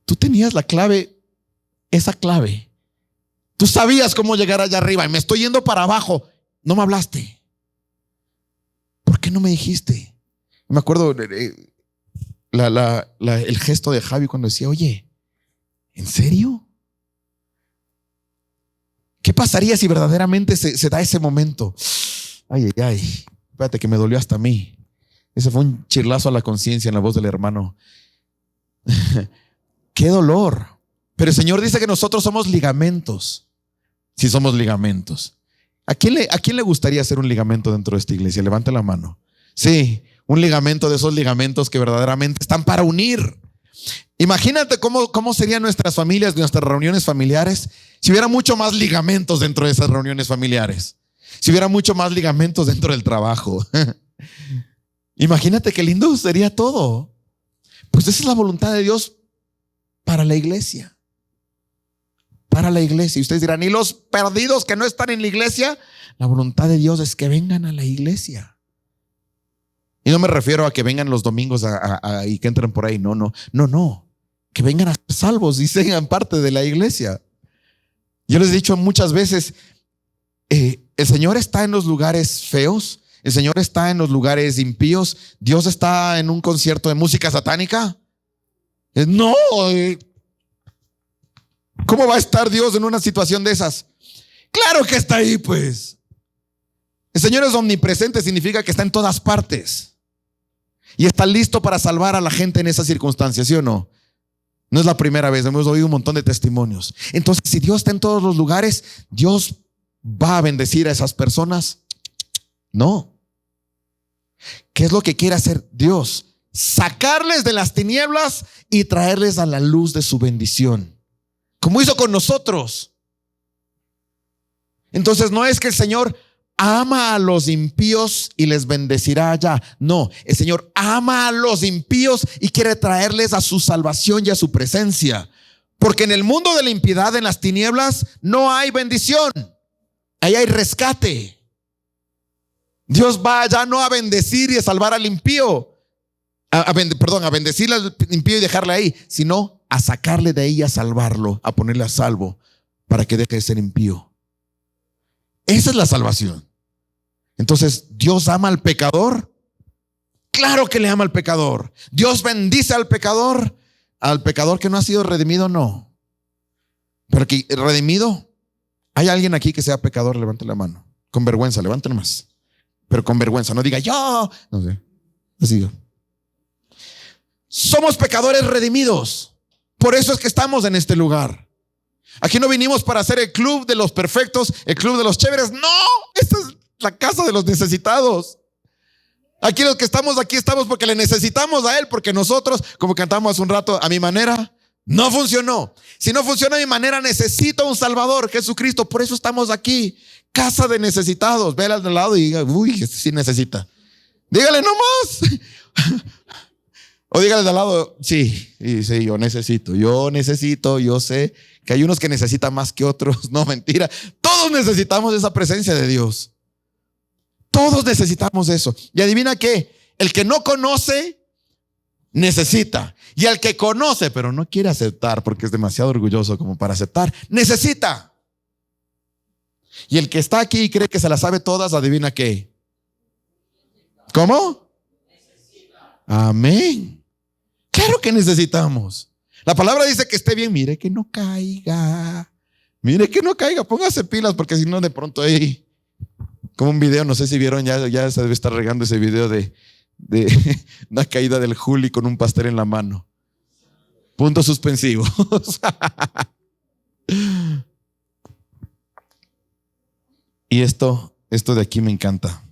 Tú tenías la clave, esa clave. Tú sabías cómo llegar allá arriba y me estoy yendo para abajo. No me hablaste. ¿Por qué no me dijiste? Me acuerdo el gesto de Javi cuando decía, oye, ¿en serio? ¿Qué pasaría si verdaderamente se da ese momento? Ay, espérate que me dolió hasta a mí. Ese fue un chirlazo a la conciencia en la voz del hermano. Qué dolor. Pero el Señor dice que nosotros somos ligamentos. Sí, somos ligamentos. ¿A quién le gustaría hacer un ligamento dentro de esta iglesia? Levante la mano. Sí, un ligamento de esos ligamentos que verdaderamente están para unir. Imagínate cómo serían nuestras familias, nuestras reuniones familiares, si hubiera mucho más ligamentos dentro de esas reuniones familiares, si hubiera mucho más ligamentos dentro del trabajo. Imagínate qué lindo sería todo. Pues esa es la voluntad de Dios para la iglesia. Para la iglesia. Y ustedes dirán, ¿y los perdidos que no están en la iglesia? La voluntad de Dios es que vengan a la iglesia. Y no me refiero a que vengan los domingos y que entren por ahí. No. Que vengan a ser salvos y sean parte de la iglesia. Yo les he dicho muchas veces, el Señor está en los lugares feos, el Señor está en los lugares impíos, Dios está en un concierto de música satánica. No, ¿Cómo va a estar Dios en una situación de esas? Claro que está ahí, pues. El Señor es omnipresente, significa que está en todas partes. Y está listo para salvar a la gente en esas circunstancias, ¿sí o no? No es la primera vez, hemos oído un montón de testimonios. Entonces, si Dios está en todos los lugares, ¿Dios va a bendecir a esas personas? No. ¿Qué es lo que quiere hacer Dios? Sacarles de las tinieblas y traerles a la luz de su bendición, como hizo con nosotros. Entonces no es que el Señor ama a los impíos y les bendecirá allá. No, el Señor ama a los impíos y quiere traerles a su salvación y a su presencia. Porque en el mundo de la impiedad, en las tinieblas, no hay bendición. Ahí hay rescate. Dios va allá no a bendecir y a salvar al impío, a bendecirle al impío y dejarle ahí, sino a sacarle de ahí y a salvarlo, a ponerle a salvo para que deje de ser impío. Esa es la salvación. Entonces, ¿Dios ama al pecador? Claro que le ama al pecador. ¿Dios bendice al pecador? Al pecador que no ha sido redimido, no. Pero que redimido, ¿hay alguien aquí que sea pecador? Levante la mano. Con vergüenza, levanten más. Pero con vergüenza, no diga yo. No sé. Así yo. Somos pecadores redimidos. Por eso es que estamos en este lugar. Aquí no vinimos para hacer el club de los perfectos, el club de los chéveres. No, esta es la casa de los necesitados. Aquí los que estamos aquí estamos porque le necesitamos a Él, porque nosotros, como cantamos hace un rato, a mi manera, no funcionó. Si no funciona a mi manera, necesito un Salvador, Jesucristo. Por eso estamos aquí, casa de necesitados. Ve al lado y diga, uy, este sí necesita. Dígale nomás. O dígale de al lado, sí, yo necesito, yo sé que hay unos que necesitan más que otros. No, mentira. Todos necesitamos esa presencia de Dios. Todos necesitamos eso. Y adivina qué, el que no conoce necesita, y el que conoce pero no quiere aceptar porque es demasiado orgulloso como para aceptar, necesita. Y el que está aquí y cree que se las sabe todas, adivina qué. ¿Cómo? Amén. Claro que necesitamos. La palabra dice que esté bien. Mire que no caiga. Mire que no caiga. Póngase pilas porque si no de pronto hay como un video, no sé si vieron, ya se debe estar regando ese video de una caída del Juli con un pastel en la mano. Puntos suspensivos. Y esto de aquí me encanta.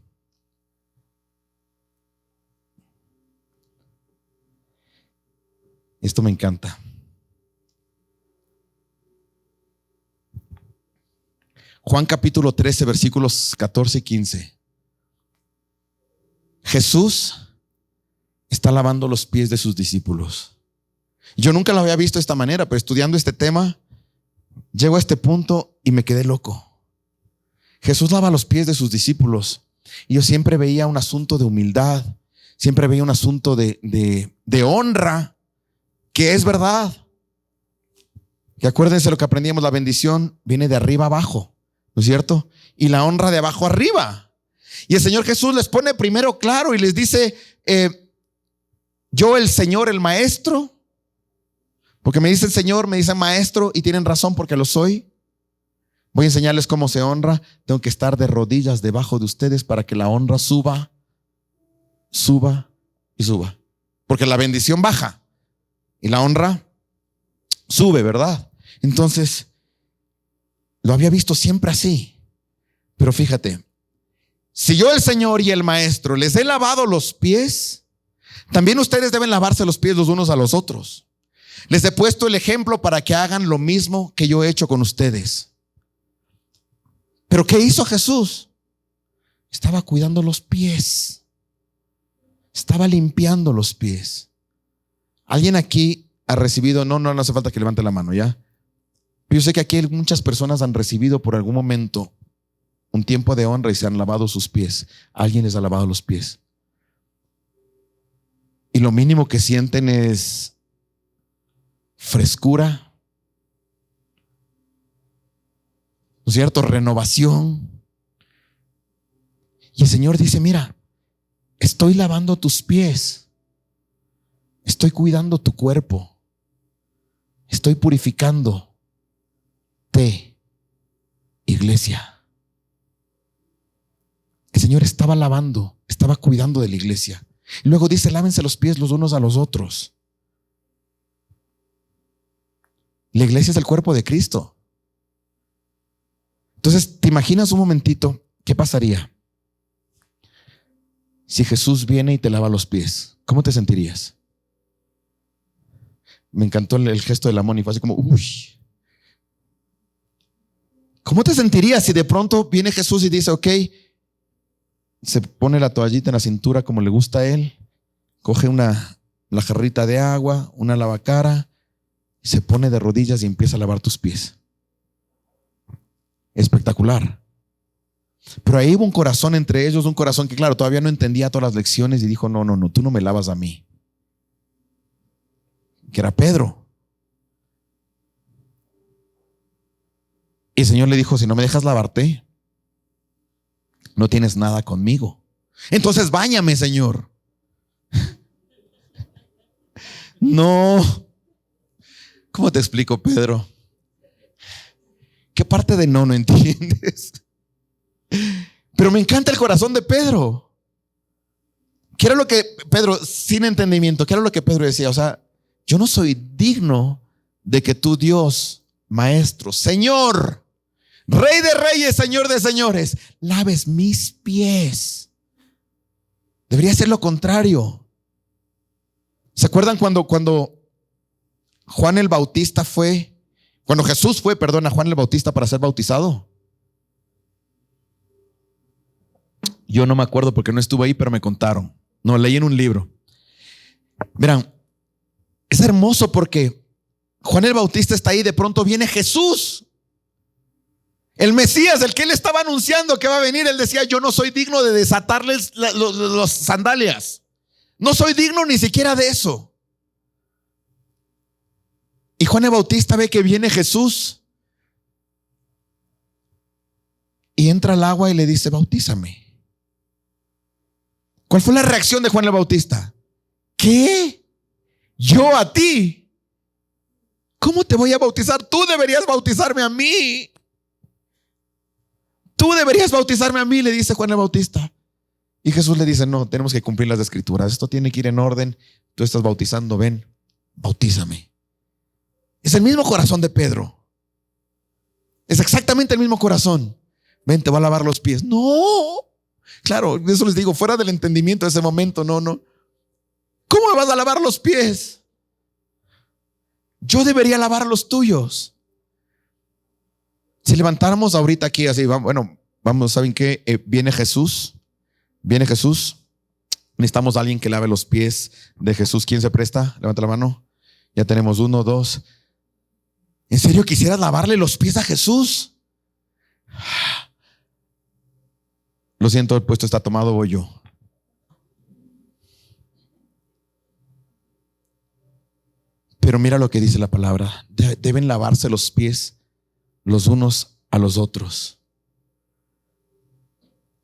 Esto me encanta. Juan capítulo 13, versículos 14 y 15. Jesús está lavando los pies de sus discípulos. Yo nunca lo había visto de esta manera, pero estudiando este tema, llego a este punto y me quedé loco. Jesús lava los pies de sus discípulos. Y yo siempre veía un asunto de humildad, siempre veía un asunto de honra, que es verdad. Que acuérdense lo que aprendíamos, la bendición viene de arriba abajo, ¿no es cierto? Y la honra de abajo arriba. Y el Señor Jesús les pone primero claro y les dice, yo el Señor, el Maestro, porque me dice el Señor, me dice Maestro, y tienen razón porque lo soy. Voy a enseñarles cómo se honra. Tengo que estar de rodillas debajo de ustedes para que la honra suba y suba. Porque la bendición baja y la honra sube, ¿verdad? Entonces, lo había visto siempre así. Pero fíjate, si yo el Señor y el Maestro les he lavado los pies, también ustedes deben lavarse los pies los unos a los otros. Les he puesto el ejemplo para que hagan lo mismo que yo he hecho con ustedes. Pero ¿qué hizo Jesús? Estaba cuidando los pies. Estaba limpiando los pies. ¿Alguien aquí ha recibido? No hace falta que levante la mano, ¿ya? Yo sé que aquí muchas personas han recibido por algún momento un tiempo de honra y se han lavado sus pies. Alguien les ha lavado los pies. Y lo mínimo que sienten es frescura, ¿no es cierto? Renovación. Y el Señor dice, mira, estoy lavando tus pies, estoy cuidando tu cuerpo, estoy purificando. usted, iglesia. El Señor estaba lavando, estaba cuidando de la iglesia. Y luego dice, lávense los pies los unos a los otros. La iglesia es el cuerpo de Cristo. Entonces, ¿te imaginas un momentito qué pasaría si Jesús viene y te lava los pies? ¿Cómo te sentirías? Me encantó el gesto de la Moni, fue así como, uy. ¿Cómo te sentirías si de pronto viene Jesús y dice, ok, se pone la toallita en la cintura como le gusta a él, coge la jarrita de agua, una lavacara, se pone de rodillas y empieza a lavar tus pies? Espectacular. Pero ahí hubo un corazón entre ellos, un corazón que claro, todavía no entendía todas las lecciones y dijo, no, tú no me lavas a mí. Que era Pedro. Y el Señor le dijo, si no me dejas lavarte, no tienes nada conmigo. Entonces báñame, Señor. No. ¿Cómo te explico, Pedro? ¿Qué parte de no entiendes? Pero me encanta el corazón de Pedro. ¿Qué era lo que Pedro, sin entendimiento, qué era lo que Pedro decía? O sea, yo no soy digno de que tú, Dios, Maestro, Señor, Rey de reyes, Señor de señores, laves mis pies. Debería ser lo contrario. ¿Se acuerdan cuando Juan el Bautista cuando Jesús fue, a Juan el Bautista para ser bautizado? Yo no me acuerdo porque no estuve ahí, pero me contaron. No, leí en un libro. Verán, es hermoso porque Juan el Bautista está ahí, de pronto viene Jesús, el Mesías, el que él estaba anunciando que va a venir. Él decía, yo no soy digno de desatarles los sandalias. No soy digno ni siquiera de eso. Y Juan el Bautista ve que viene Jesús y entra al agua y le dice, bautízame. ¿Cuál fue la reacción de Juan el Bautista? ¿Qué? ¿Yo a ti? ¿Cómo te voy a bautizar? Tú deberías bautizarme a mí. Tú deberías bautizarme a mí, le dice Juan el Bautista. Y Jesús le dice, no, tenemos que cumplir las escrituras. Esto tiene que ir en orden. Tú estás bautizando, ven, bautízame. Es el mismo corazón de Pedro. Es exactamente el mismo corazón. Ven, te voy a lavar los pies. No. Claro, eso les digo, fuera del entendimiento de ese momento, no. ¿Cómo me vas a lavar los pies? Yo debería lavar los tuyos. Si levantáramos ahorita aquí así, vamos, ¿saben qué? Viene Jesús. Necesitamos a alguien que lave los pies de Jesús. ¿Quién se presta? Levanta la mano. Ya tenemos 1, 2. ¿En serio quisieras lavarle los pies a Jesús? Lo siento, el puesto está tomado, voy yo. Pero mira lo que dice la palabra. Deben lavarse los pies los unos a los otros.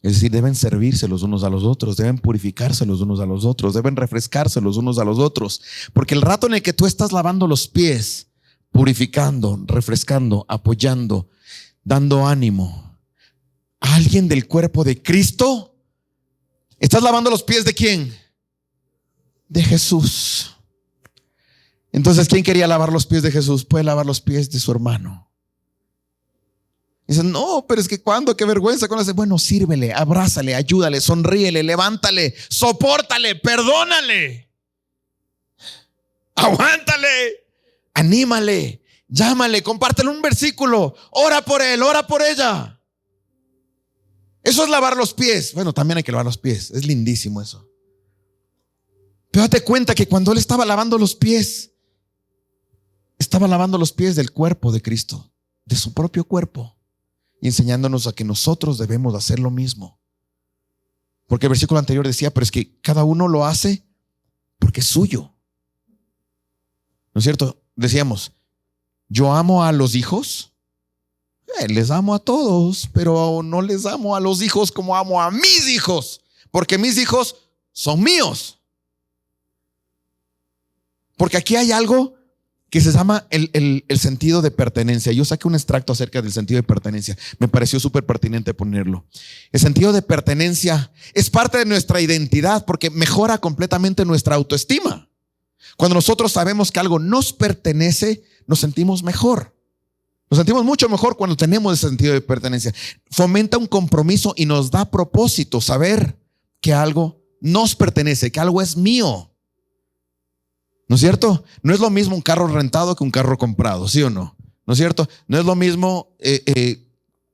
Es decir, deben servirse los unos a los otros, deben purificarse los unos a los otros, deben refrescarse los unos a los otros. Porque el rato en el que tú estás lavando los pies, purificando, refrescando, apoyando, dando ánimo a alguien del cuerpo de Cristo, estás lavando los pies ¿de quién? De Jesús. Entonces, ¿quién quería lavar los pies de Jesús? Puede lavar los pies de su hermano. Dicen, no, pero es que cuando, qué vergüenza. Bueno, sírvele, abrázale, ayúdale, sonríele, levántale, sopórtale, perdónale, aguántale, anímale, llámale, compártele un versículo, ora por él, ora por ella. Eso es lavar los pies. Bueno, también hay que lavar los pies, es lindísimo eso. Pero date cuenta que cuando él estaba lavando los pies, estaba lavando los pies del cuerpo de Cristo, de su propio cuerpo, y enseñándonos a que nosotros debemos hacer lo mismo. Porque el versículo anterior decía, pero es que cada uno lo hace porque es suyo. ¿No es cierto? Decíamos, yo amo a los hijos, les amo a todos, pero no les amo a los hijos como amo a mis hijos, porque mis hijos son míos. Porque aquí hay algo que se llama el sentido de pertenencia. Yo saqué un extracto acerca del sentido de pertenencia. Me pareció súper pertinente ponerlo. El sentido de pertenencia es parte de nuestra identidad porque mejora completamente nuestra autoestima. Cuando nosotros sabemos que algo nos pertenece, nos sentimos mejor. Nos sentimos mucho mejor cuando tenemos ese sentido de pertenencia. Fomenta un compromiso y nos da propósito saber que algo nos pertenece, que algo es mío. ¿No es cierto? No es lo mismo un carro rentado que un carro comprado, ¿sí o no? ¿No es cierto? No es lo mismo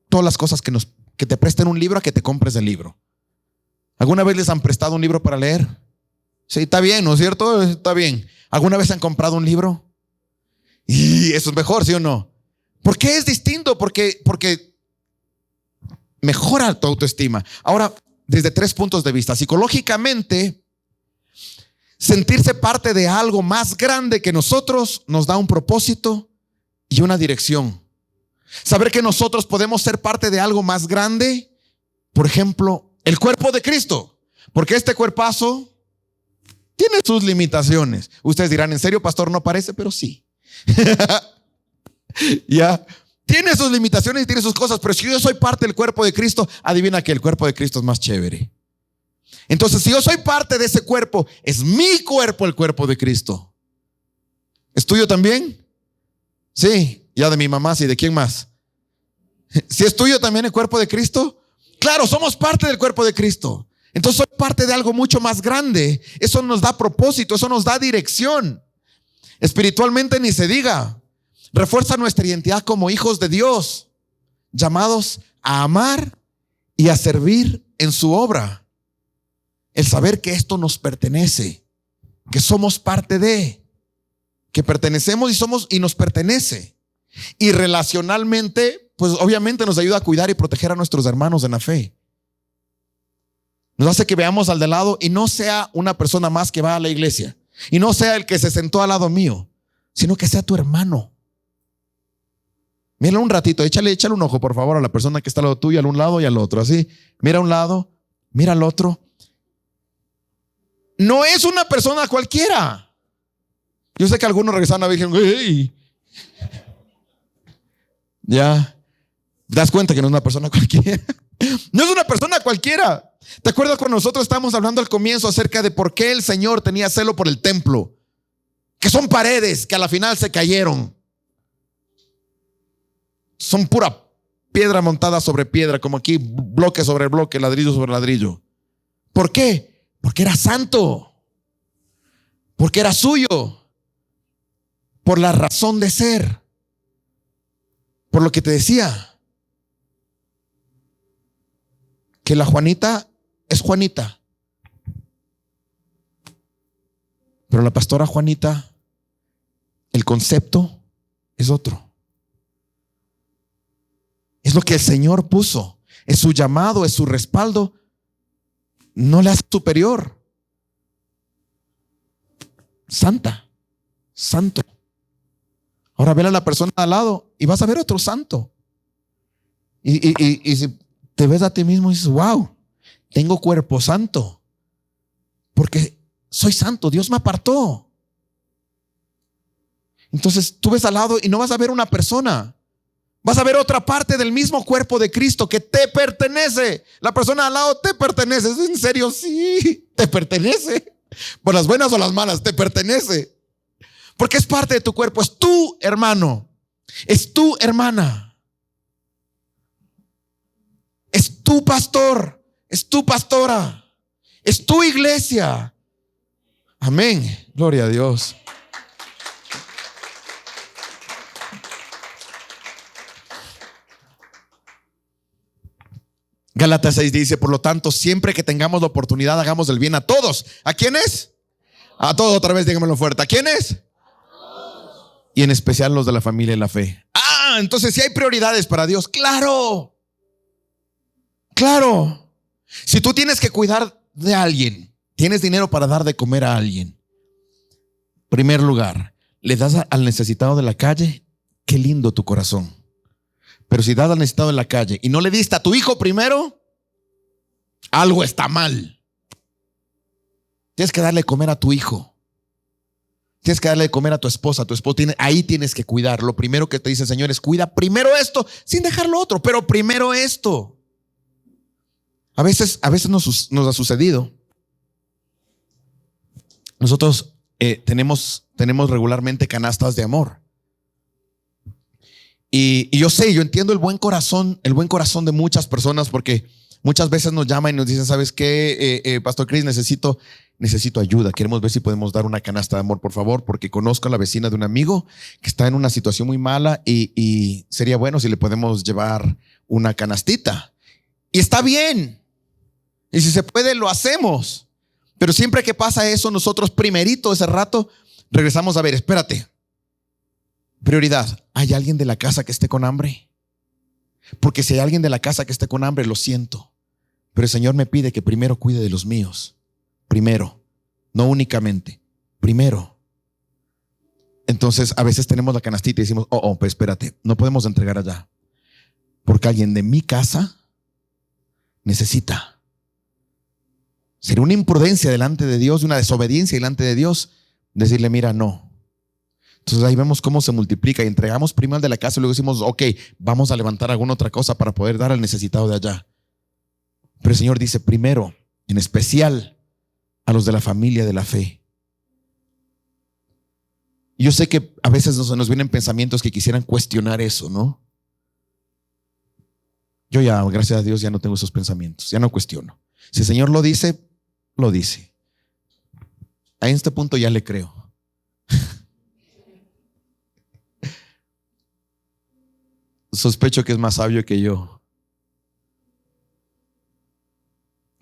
todas las cosas que te presten un libro a que te compres el libro. ¿Alguna vez les han prestado un libro para leer? Sí, está bien, ¿no es cierto? Está bien. ¿Alguna vez han comprado un libro? Y eso es mejor, ¿sí o no? ¿Por qué es distinto? Porque mejora tu autoestima. Ahora, desde 3 puntos de vista. Psicológicamente, sentirse parte de algo más grande que nosotros nos da un propósito y una dirección. Saber que nosotros podemos ser parte de algo más grande, por ejemplo, el cuerpo de Cristo, porque este cuerpazo tiene sus limitaciones. Ustedes dirán, ¿en serio, pastor? No parece, pero sí. Ya, tiene sus limitaciones y tiene sus cosas, pero si yo soy parte del cuerpo de Cristo, adivina que el cuerpo de Cristo es más chévere. Entonces, si yo soy parte de ese cuerpo, es mi cuerpo el cuerpo de Cristo. ¿Es tuyo también? Sí, ya de mi mamá, sí, ¿de quién más? ¿Si es tuyo también el cuerpo de Cristo? Claro, somos parte del cuerpo de Cristo. Entonces soy parte de algo mucho más grande. Eso nos da propósito, eso nos da dirección. Espiritualmente ni se diga. Refuerza nuestra identidad como hijos de Dios, llamados a amar y a servir en su obra. El saber que esto nos pertenece, que somos parte de, que pertenecemos y nos pertenece. Y relacionalmente, pues obviamente nos ayuda a cuidar y proteger a nuestros hermanos en la fe. Nos hace que veamos al de lado y no sea una persona más que va a la iglesia, y no sea el que se sentó al lado mío, sino que sea tu hermano. Mira un ratito, échale un ojo por favor a la persona que está al lado tuyo, al un lado y al otro, así. Mira a un lado, mira al otro. No es una persona cualquiera. Yo sé que algunos regresaron a Virgen. ¡Hey! Ya, ¿te das cuenta que no es una persona cualquiera? No es una persona cualquiera. ¿Te acuerdas cuando nosotros estábamos hablando al comienzo acerca de por qué el Señor tenía celo por el templo? Que son paredes que a la final se cayeron. Son pura piedra montada sobre piedra, como aquí, bloque sobre bloque, ladrillo sobre ladrillo. ¿Por qué? Porque era santo. Porque era suyo. Por la razón de ser. Por lo que te decía, que la Juanita es Juanita, pero la pastora Juanita, el concepto es otro. Es lo que el Señor puso, es su llamado, es su respaldo. No le hace superior. Santa, santo. Ahora ve a la persona al lado y vas a ver otro santo. Y si te ves a ti mismo y dices, wow, tengo cuerpo santo, porque soy santo, Dios me apartó. Entonces tú ves al lado y no vas a ver una persona, vas a ver otra parte del mismo cuerpo de Cristo que te pertenece. La persona al lado te pertenece. ¿Es en serio? Sí, te pertenece. Por las buenas o las malas, te pertenece. Porque es parte de tu cuerpo, es tu hermano, es tu hermana, es tu pastor, es tu pastora, es tu iglesia. Amén, gloria a Dios. Gálatas 6 dice, por lo tanto, siempre que tengamos la oportunidad, hagamos el bien a todos. ¿A quiénes? A todos, otra vez dígamelo fuerte. ¿A quiénes? Y en especial los de la familia y la fe. Entonces si hay prioridades para Dios, claro. Claro. Si tú tienes que cuidar de alguien, tienes dinero para dar de comer a alguien, primer lugar, le das al necesitado de la calle, qué lindo tu corazón. Pero si das al necesitado de la calle y no le diste a tu hijo primero, algo está mal. Tienes que darle comer a tu hijo. Tienes que darle de comer a tu esposa ahí tienes que cuidar. Lo primero que te dice el Señor es cuida primero esto, sin dejar lo otro, pero primero esto. A veces nos ha sucedido. Nosotros tenemos regularmente canastas de amor. Y yo entiendo el buen corazón de muchas personas, porque muchas veces nos llaman y nos dicen, ¿sabes qué, Pastor Chris? Necesito ayuda. Queremos ver si podemos dar una canasta de amor, por favor, porque conozco a la vecina de un amigo que está en una situación muy mala y sería bueno si le podemos llevar una canastita. Y está bien. Y si se puede, lo hacemos. Pero siempre que pasa eso, nosotros primerito ese rato regresamos a ver, espérate. Prioridad, ¿hay alguien de la casa que esté con hambre? Porque si hay alguien de la casa que esté con hambre, lo siento, pero el Señor me pide que primero cuide de los míos. Primero, no únicamente, primero. Entonces a veces tenemos la canastita y decimos, pues espérate, no podemos entregar allá, porque alguien de mi casa necesita. Sería una imprudencia delante de Dios, una desobediencia delante de Dios, decirle, mira, no. Entonces ahí vemos cómo se multiplica y entregamos primero al de la casa y luego decimos, vamos a levantar alguna otra cosa para poder dar al necesitado de allá. Pero el Señor dice primero, en especial a los de la familia de la fe. Y yo sé que a veces nos vienen pensamientos que quisieran cuestionar eso, ¿no? Yo ya, gracias a Dios, ya no tengo esos pensamientos, ya no cuestiono. Si el Señor lo dice, lo dice. A este punto ya le creo. Sospecho que es más sabio que yo.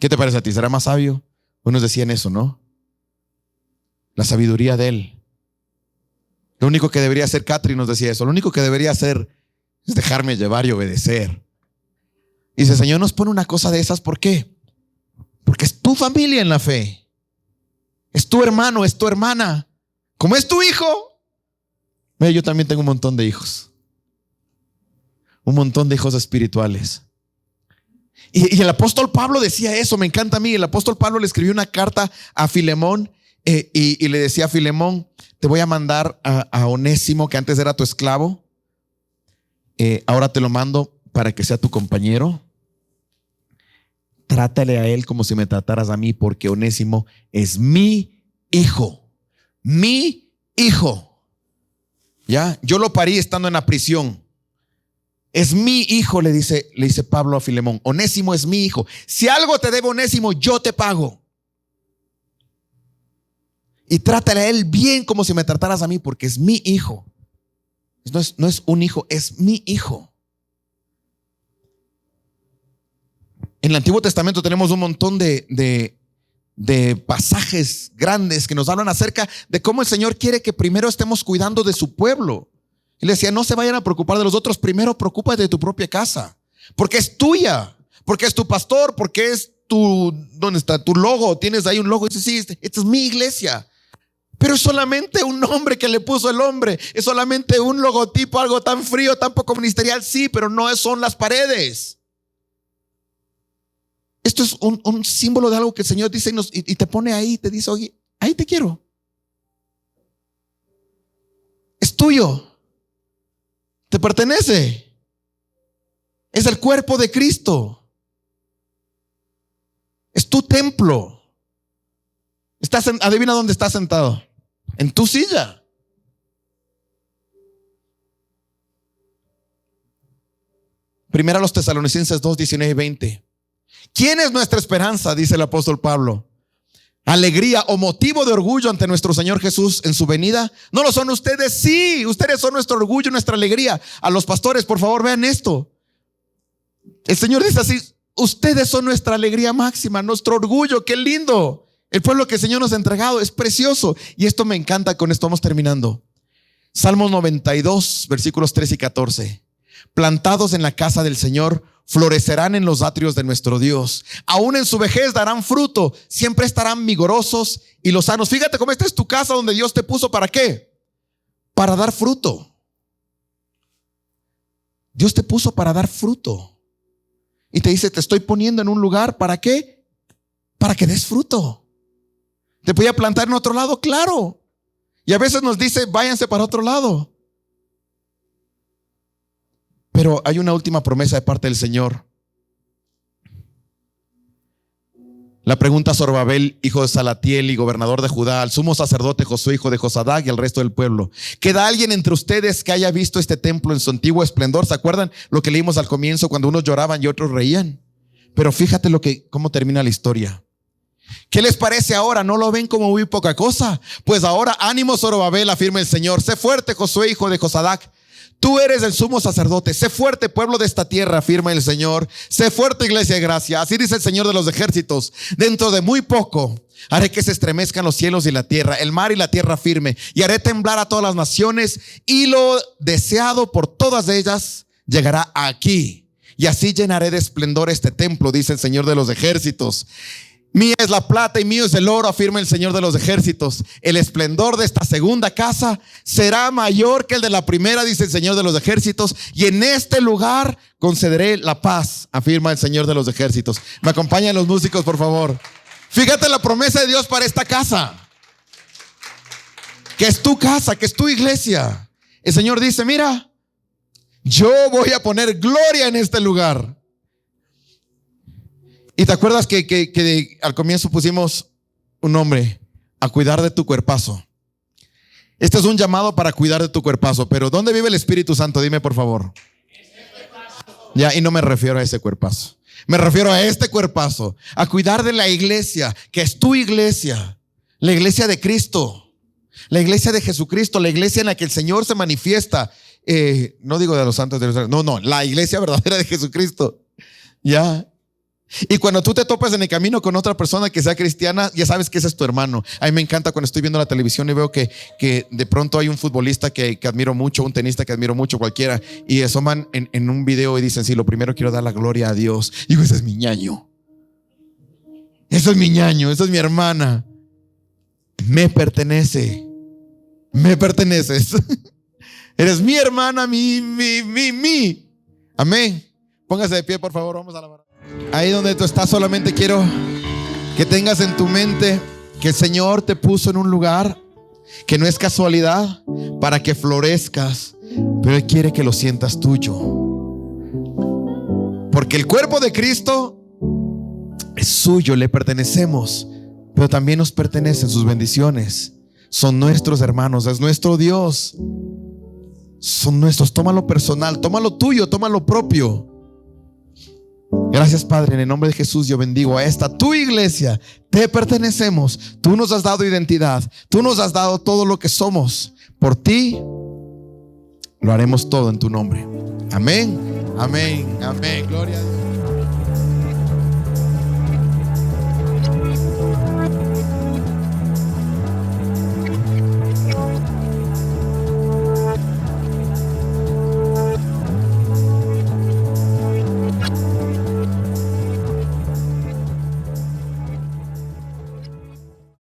¿Qué te parece a ti? ¿Será más sabio? Unos decían eso, ¿no? La sabiduría de él. Lo único que debería hacer, Catherine nos decía eso, lo único que debería hacer es dejarme llevar y obedecer. Y si el Señor nos pone una cosa de esas, ¿por qué? Porque es tu familia en la fe. Es tu hermano, es tu hermana. Como es tu hijo. Mira, yo también tengo un montón de hijos. Un montón de hijos espirituales. Y el apóstol Pablo decía eso, me encanta a mí. El apóstol Pablo le escribió una carta a Filemón y le decía a Filemón, te voy a mandar a Onésimo, que antes era tu esclavo. Ahora te lo mando para que sea tu compañero. Trátale a él como si me trataras a mí, porque Onésimo es mi hijo. Mi hijo. ¿Ya? Yo lo parí estando en la prisión. Es mi hijo, le dice Pablo a Filemón. Onésimo es mi hijo. Si algo te debe Onésimo, yo te pago. Y trátale a él bien como si me trataras a mí, porque es mi hijo. No es un hijo, es mi hijo. En el Antiguo Testamento tenemos un montón de pasajes grandes que nos hablan acerca de cómo el Señor quiere que primero estemos cuidando de su pueblo. Él decía, no se vayan a preocupar de los otros, primero preocúpate de tu propia casa, porque es tuya, porque es tu pastor, porque es ¿dónde está tu logo? Tienes ahí un logo y dices, sí, esta es mi iglesia. Pero es solamente un nombre que le puso el hombre, es solamente un logotipo, algo tan frío, tan poco ministerial, sí, pero no son las paredes. Esto es un símbolo de algo que el Señor dice y te pone ahí, te dice, oye, ahí te quiero. Es tuyo. Te pertenece. Es el cuerpo de Cristo. Es tu templo. Adivina dónde estás sentado. En tu silla. Primera a los Tesalonicenses 2, 19 y 20. ¿Quién es nuestra esperanza? Dice el apóstol Pablo. Alegría o motivo de orgullo ante nuestro Señor Jesús en su venida. ¿No lo son ustedes? Sí, ustedes son nuestro orgullo, nuestra alegría. A los pastores, por favor, vean esto. El Señor dice así, ustedes son nuestra alegría máxima, nuestro orgullo. Qué lindo. El pueblo que el Señor nos ha entregado es precioso. Y esto me encanta, con esto vamos terminando. Salmos 92, versículos 13 y 14. Plantados en la casa del Señor, florecerán en los atrios de nuestro Dios. Aún en su vejez darán fruto, siempre estarán vigorosos y lozanos. Fíjate cómo esta es tu casa donde Dios te puso. ¿Para qué? Para dar fruto. Dios te puso para dar fruto. Y te dice, te estoy poniendo en un lugar. ¿Para qué? Para que des fruto. ¿Te podía plantar en otro lado? Claro. Y a veces nos dice, váyanse para otro lado. Pero hay una última promesa de parte del Señor. La pregunta a Zorobabel, hijo de Salatiel y gobernador de Judá, al sumo sacerdote Josué, hijo de Josadac, y al resto del pueblo: ¿queda alguien entre ustedes que haya visto este templo en su antiguo esplendor? ¿Se acuerdan lo que leímos al comienzo, cuando unos lloraban y otros reían? Pero fíjate cómo termina la historia. ¿Qué les parece ahora? ¿No lo ven como muy poca cosa? Pues ahora, ánimo, Zorobabel, afirma el Señor. Sé fuerte, Josué, hijo de Josadac. Tú eres el sumo sacerdote. Sé fuerte, pueblo de esta tierra, afirma el Señor. Sé fuerte, iglesia de gracia. Así dice el Señor de los ejércitos: dentro de muy poco haré que se estremezcan los cielos y la tierra, el mar y la tierra firme, y haré temblar a todas las naciones, y lo deseado por todas ellas llegará aquí. Y así llenaré de esplendor este templo, dice el Señor de los ejércitos. Mía es la plata y mío es el oro, afirma el Señor de los ejércitos. El esplendor de esta segunda casa será mayor que el de la primera, dice el Señor de los ejércitos. Y en este lugar concederé la paz, afirma el Señor de los ejércitos. Me acompañan los músicos, por favor. Fíjate la promesa de Dios para esta casa, que es tu casa, que es tu iglesia. El Señor dice, mira, yo voy a poner gloria en este lugar. Y te acuerdas que al comienzo pusimos un nombre: a cuidar de tu cuerpazo. Este es un llamado para cuidar de tu cuerpazo. Pero ¿dónde vive el Espíritu Santo? Dime, por favor. Ya, y no me refiero a ese cuerpazo. Me refiero a este cuerpazo, a cuidar de la iglesia, que es tu iglesia, la iglesia de Cristo, la iglesia de Jesucristo, la iglesia en la que el Señor se manifiesta. No digo de los santos de Jerusalén, no, la iglesia verdadera de Jesucristo. Ya. Y cuando tú te topas en el camino con otra persona que sea cristiana, ya sabes que ese es tu hermano. A mí me encanta cuando estoy viendo la televisión y veo que de pronto hay un futbolista que admiro mucho, un tenista que admiro mucho, cualquiera, y asoman en un video y dicen, sí, lo primero quiero dar la gloria a Dios. Y digo, ese es mi ñaño. Eso es mi ñaño, eso es mi hermana. Me pertenece. Me perteneces. Eres mi hermana, mi. Amén. Póngase de pie, por favor, vamos a alabar. Ahí donde tú estás, solamente quiero que tengas en tu mente que el Señor te puso en un lugar que no es casualidad, para que florezcas, pero Él quiere que lo sientas tuyo. Porque el cuerpo de Cristo es suyo, le pertenecemos, pero también nos pertenecen sus bendiciones. Son nuestros hermanos, es nuestro Dios. Son nuestros. Tómalo personal, tómalo tuyo, tómalo propio. Gracias, Padre, en el nombre de Jesús yo bendigo a esta tu iglesia. Te pertenecemos. Tú nos has dado identidad, tú nos has dado todo lo que somos. Por ti lo haremos todo en tu nombre. Amén, amén, amén. Gloria a Dios.